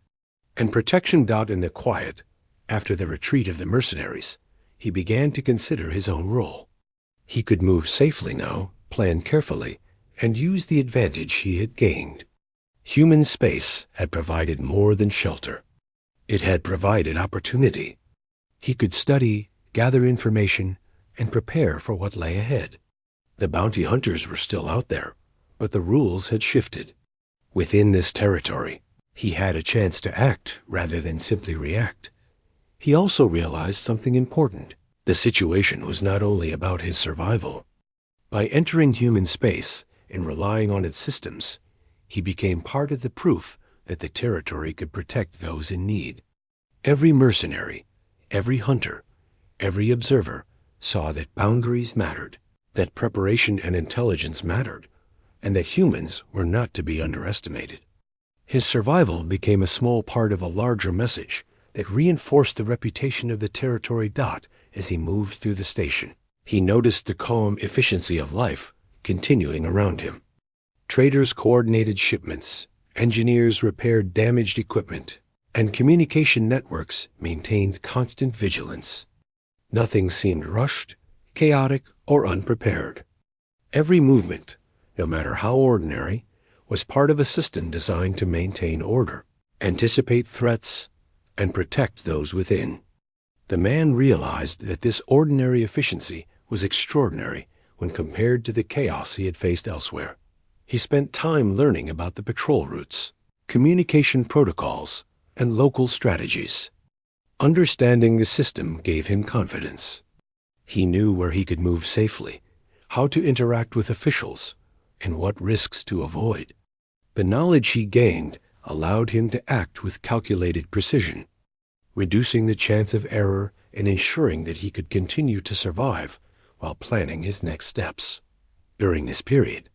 and protection. In the quiet, after the retreat of the mercenaries, he began to consider his own role. He could move safely now, plan carefully, and use the advantage he had gained. Human space had provided more than shelter. It had provided opportunity. He could study, gather information, and prepare for what lay ahead. The bounty hunters were still out there, but the rules had shifted. Within this territory, he had a chance to act rather than simply react. He also realized something important. The situation was not only about his survival. By entering human space and relying on its systems, he became part of the proof that the territory could protect those in need. Every mercenary, every hunter, every observer saw that boundaries mattered, that preparation and intelligence mattered, and that humans were not to be underestimated. His survival became a small part of a larger message that reinforced the reputation of the territory. As he moved through the station, he noticed the calm efficiency of life continuing around him. Traders coordinated shipments, engineers repaired damaged equipment, and communication networks maintained constant vigilance. Nothing seemed rushed, chaotic, or unprepared. Every movement, no matter how ordinary, was part of a system designed to maintain order, anticipate threats, and protect those within. The man realized that this ordinary efficiency was extraordinary when compared to the chaos he had faced elsewhere. He spent time learning about the patrol routes, communication protocols, and local strategies. Understanding the system gave him confidence. He knew where he could move safely, how to interact with officials, and what risks to avoid. The knowledge he gained allowed him to act with calculated precision, reducing the chance of error and ensuring that he could continue to survive while planning his next steps. During this period,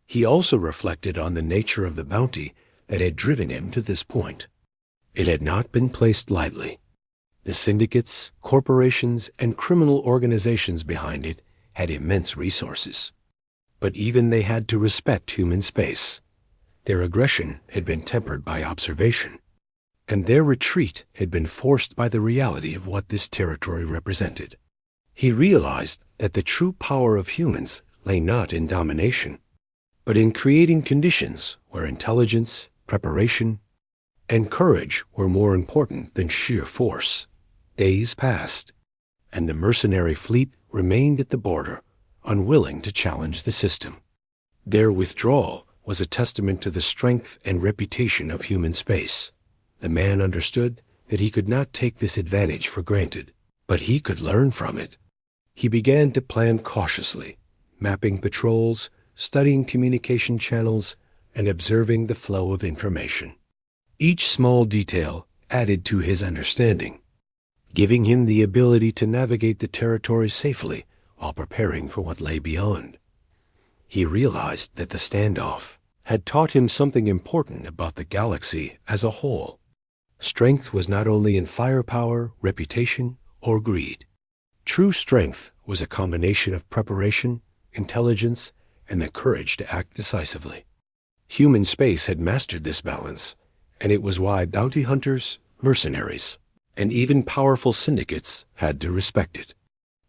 he also reflected on the nature of the bounty that had driven him to this point. It had not been placed lightly. The syndicates, corporations, and criminal organizations behind it had immense resources. But even they had to respect human space. Their aggression had been tempered by observation, and their retreat had been forced by the reality of what this territory represented. He realized that the true power of humans lay not in domination, but in creating conditions where intelligence, preparation, and courage were more important than sheer force. Days passed, and the mercenary fleet remained at the border, unwilling to challenge the system. Their withdrawal was a testament to the strength and reputation of human space. The man understood that he could not take this advantage for granted, but he could learn from it. He began to plan cautiously, mapping patrols, studying communication channels, and observing the flow of information. Each small detail added to his understanding, giving him the ability to navigate the territory safely while preparing for what lay beyond. He realized that the standoff had taught him something important about the galaxy as a whole. Strength was not only in firepower, reputation, or greed. True strength was a combination of preparation, intelligence, and the courage to act decisively. Human space had mastered this balance, and it was why bounty hunters, mercenaries, and even powerful syndicates had to respect it.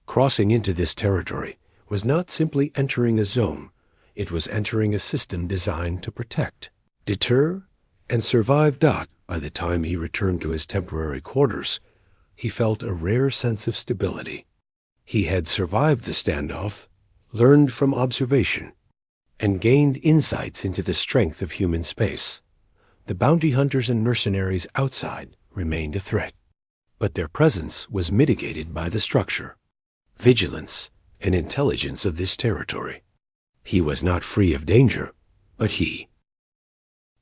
Crossing into this territory was not simply entering a zone, it was entering a system designed to protect, deter, and survive. By the time he returned to his temporary quarters, he felt a rare sense of stability. He had survived the standoff, learned from observation, and gained insights into the strength of human space. The bounty hunters and mercenaries outside remained a threat, but their presence was mitigated by the structure, vigilance, and intelligence of this territory. He was not free of danger, but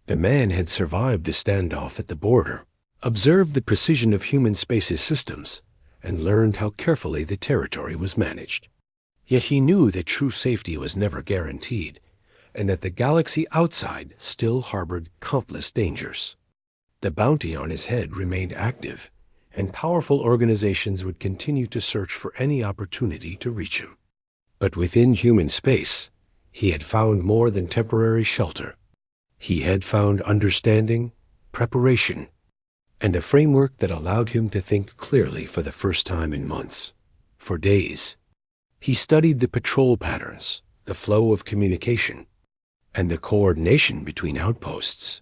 the man had survived the standoff at the border, observed the precision of human space's systems, and learned how carefully the territory was managed. Yet he knew that true safety was never guaranteed, and that the galaxy outside still harbored countless dangers. The bounty on his head remained active, and powerful organizations would continue to search for any opportunity to reach him. But within human space, he had found more than temporary shelter. He had found understanding, preparation, and a framework that allowed him to think clearly for the first time in months. For days, he studied the patrol patterns, the flow of communication, and the coordination between outposts.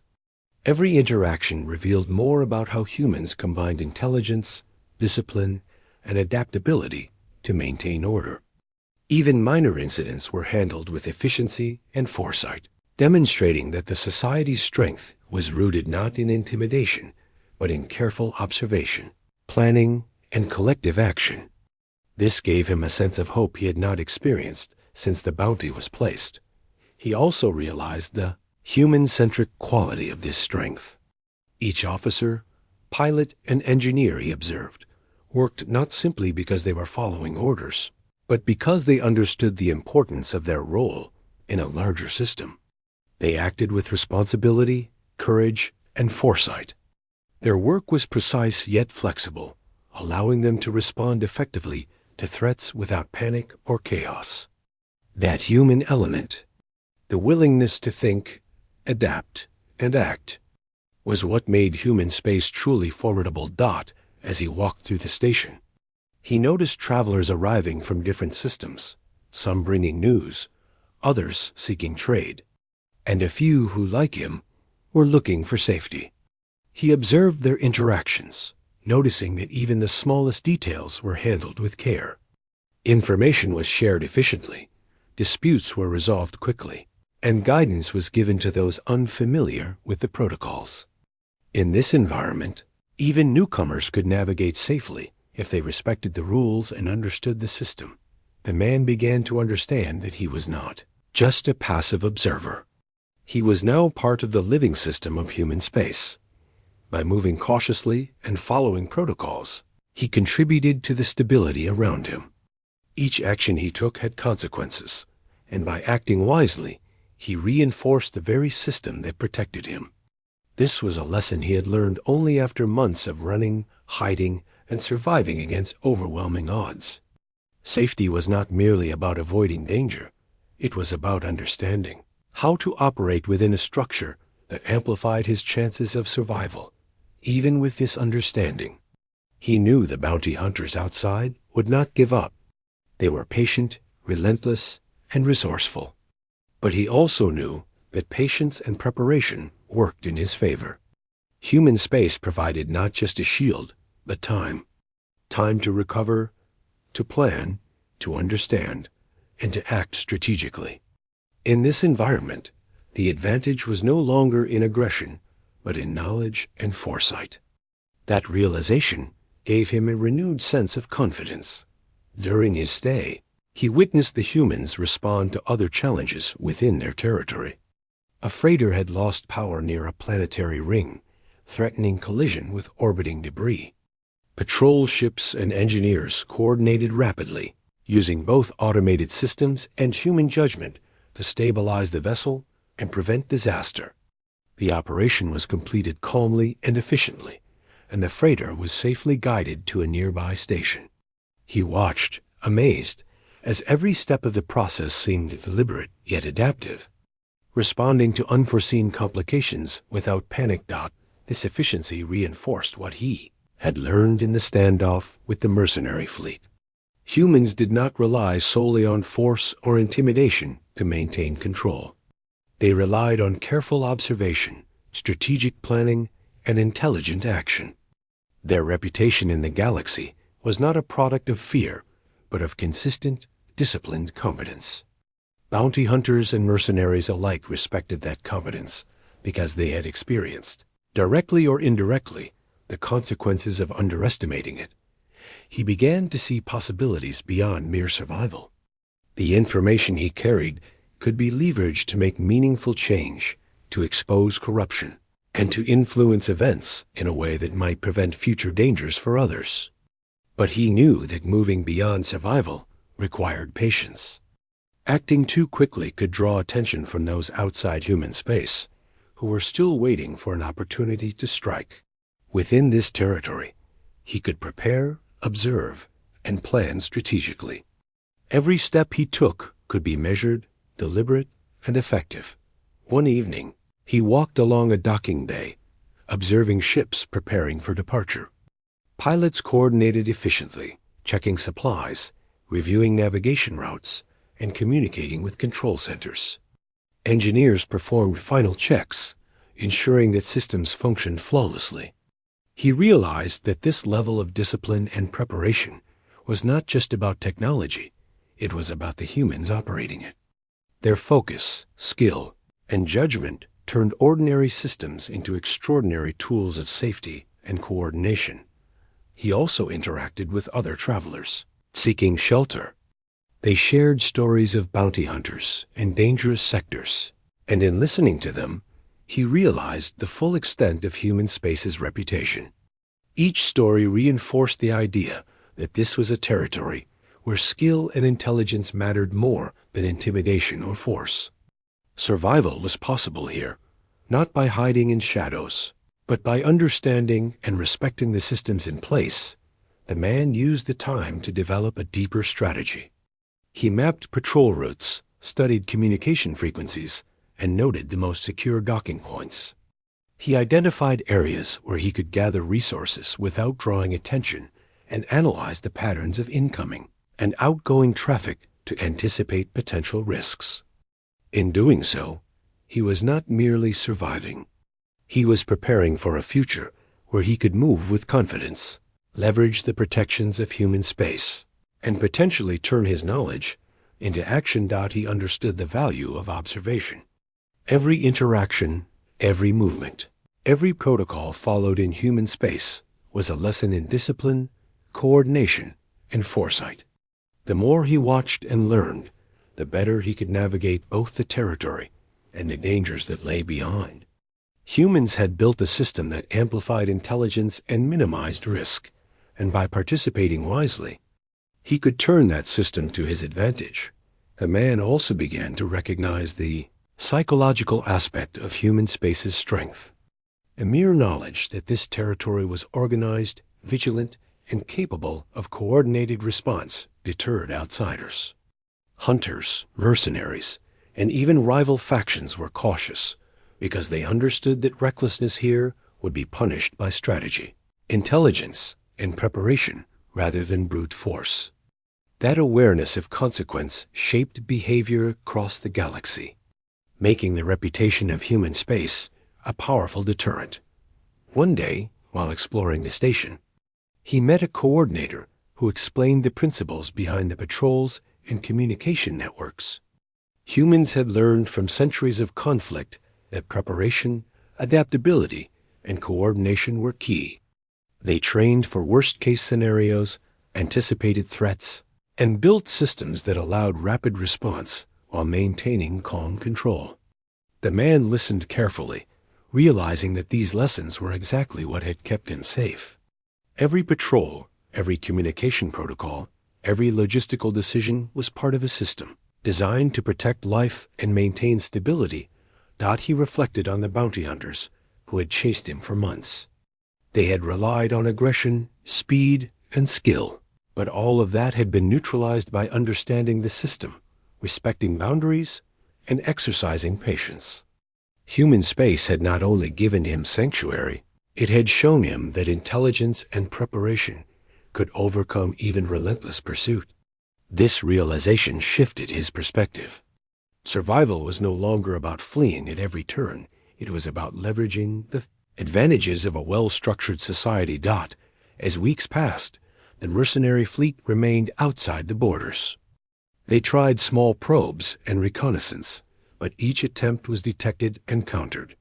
Every interaction revealed more about how humans combined intelligence, discipline, and adaptability to maintain order. Even minor incidents were handled with efficiency and foresight, demonstrating that the society's strength was rooted not in intimidation, but in careful observation, planning, and collective action. This gave him a sense of hope he had not experienced since the bounty was placed. He also realized the human-centric quality of this strength. Each officer, pilot, and engineer, he observed, worked not simply because they were following orders, but because they understood the importance of their role in a larger system. They acted with responsibility, courage, and foresight. Their work was precise yet flexible, allowing them to respond effectively to threats without panic or chaos. That human element, the willingness to think, adapt, and act, was what made human space truly formidable. As he walked through the station, he noticed travelers arriving from different systems, some bringing news, others seeking trade, and a few who, like him, were looking for safety. He observed their interactions, noticing that even the smallest details were handled with care. Information was shared efficiently, disputes were resolved quickly, and guidance was given to those unfamiliar with the protocols. In this environment, even newcomers could navigate safely if they respected the rules and understood the system. The man began to understand that he was not just a passive observer. He was now part of the living system of human space. By moving cautiously and following protocols, he contributed to the stability around him. Each action he took had consequences, and by acting wisely, he reinforced the very system that protected him. This was a lesson he had learned only after months of running, hiding, and surviving against overwhelming odds. Safety was not merely about avoiding danger. It was about understanding how to operate within a structure that amplified his chances of survival. Even with this understanding, he knew the bounty hunters outside would not give up. They were patient, relentless, and resourceful. But he also knew that patience and preparation worked in his favor. Human space provided not just a shield, but time. Time to recover, to plan, to understand, and to act strategically. In this environment, the advantage was no longer in aggression, but in knowledge and foresight. That realization gave him a renewed sense of confidence. During his stay, he witnessed the humans respond to other challenges within their territory. A freighter had lost power near a planetary ring, threatening collision with orbiting debris. Patrol ships and engineers coordinated rapidly, using both automated systems and human judgment to stabilize the vessel and prevent disaster. The operation was completed calmly and efficiently, and the freighter was safely guided to a nearby station. He watched, amazed, as every step of the process seemed deliberate yet adaptive. Responding to unforeseen complications without panic. This efficiency reinforced what he had learned in the standoff with the mercenary fleet. Humans did not rely solely on force or intimidation to maintain control. They relied on careful observation, strategic planning, and intelligent action. Their reputation in the galaxy was not a product of fear, but of consistent, disciplined competence. Bounty hunters and mercenaries alike respected that competence because they had experienced, directly or indirectly, the consequences of underestimating it. He began to see possibilities beyond mere survival. The information he carried could be leveraged to make meaningful change, to expose corruption, and to influence events in a way that might prevent future dangers for others. But he knew that moving beyond survival required patience. Acting too quickly could draw attention from those outside human space, who were still waiting for an opportunity to strike. Within this territory, he could prepare, observe, and plan strategically. Every step he took could be measured, deliberate, and effective. One evening, he walked along a docking bay, observing ships preparing for departure. Pilots coordinated efficiently, checking supplies, reviewing navigation routes, and communicating with control centers. Engineers performed final checks, ensuring that systems functioned flawlessly. He realized that this level of discipline and preparation was not just about technology, it was about the humans operating it. Their focus, skill, and judgment turned ordinary systems into extraordinary tools of safety and coordination. He also interacted with other travelers, seeking shelter. They shared stories of bounty hunters and dangerous sectors, and in listening to them, he realized the full extent of human space's reputation. Each story reinforced the idea that this was a territory where skill and intelligence mattered more than intimidation or force. Survival was possible here, not by hiding in shadows, but by understanding and respecting the systems in place. The man used the time to develop a deeper strategy. He mapped patrol routes, studied communication frequencies, and noted the most secure docking points. He identified areas where he could gather resources without drawing attention and analyzed the patterns of incoming and outgoing traffic to anticipate potential risks. In doing so, he was not merely surviving. He was preparing for a future where he could move with confidence, leverage the protections of human space, and potentially turn his knowledge into action. He understood the value of observation. Every interaction, every movement, every protocol followed in human space was a lesson in discipline, coordination, and foresight. The more he watched and learned, the better he could navigate both the territory and the dangers that lay beyond. Humans had built a system that amplified intelligence and minimized risk, and by participating wisely, he could turn that system to his advantage. The man also began to recognize the psychological aspect of human space's strength. The mere knowledge that this territory was organized, vigilant, and capable of coordinated response deterred outsiders. Hunters, mercenaries, and even rival factions were cautious because they understood that recklessness here would be punished by strategy, intelligence, and preparation rather than brute force. That awareness of consequence shaped behavior across the galaxy, making the reputation of human space a powerful deterrent. One day, while exploring the station, he met a coordinator who explained the principles behind the patrols and communication networks. Humans had learned from centuries of conflict that preparation, adaptability, and coordination were key. They trained for worst-case scenarios, anticipated threats, and built systems that allowed rapid response while maintaining calm control. The man listened carefully, realizing that these lessons were exactly what had kept him safe. Every patrol, every communication protocol, every logistical decision was part of a system designed to protect life and maintain stability. He reflected on the bounty hunters who had chased him for months. They had relied on aggression, speed, and skill, but all of that had been neutralized by understanding the system, respecting boundaries, and exercising patience. Human space had not only given him sanctuary, it had shown him that intelligence and preparation could overcome even relentless pursuit. This realization shifted his perspective. Survival was no longer about fleeing at every turn. It was about leveraging the advantages of a well-structured society. As weeks passed, the mercenary fleet remained outside the borders. They tried small probes and reconnaissance, but each attempt was detected and countered.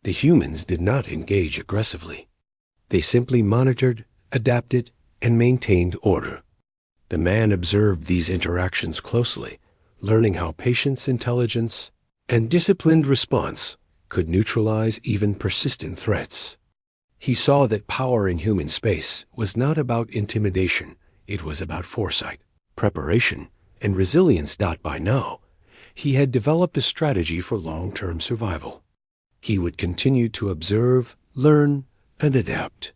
The humans did not engage aggressively. They simply monitored, adapted, and maintained order. The man observed these interactions closely, learning how patience, intelligence, and disciplined response could neutralize even persistent threats. He saw that power in human space was not about intimidation, it was about foresight, preparation, and resilience. By now, he had developed a strategy for long-term survival. He would continue to observe, learn, and adapt.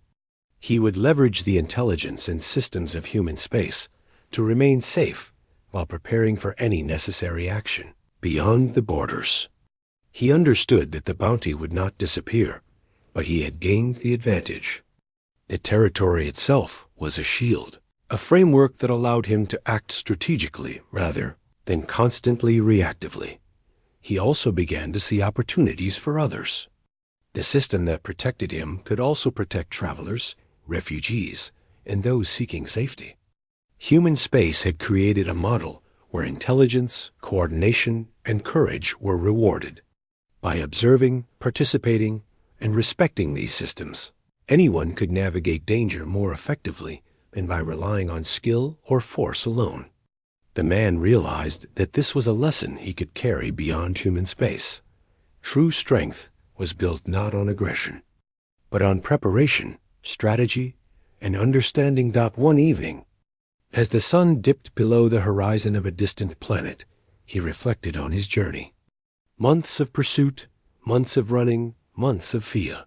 He would leverage the intelligence and systems of human space to remain safe while preparing for any necessary action beyond the borders. He understood that the bounty would not disappear, but he had gained the advantage. The territory itself was a shield, a framework that allowed him to act strategically rather than constantly reactively. He also began to see opportunities for others. The system that protected him could also protect travelers, refugees, and those seeking safety. Human space had created a model where intelligence, coordination, and courage were rewarded. By observing, participating, and respecting these systems, anyone could navigate danger more effectively than by relying on skill or force alone. The man realized that this was a lesson he could carry beyond human space. True strength was built not on aggression, but on preparation, strategy, and understanding. One evening, as the sun dipped below the horizon of a distant planet, he reflected on his journey. Months of pursuit, months of running, months of fear.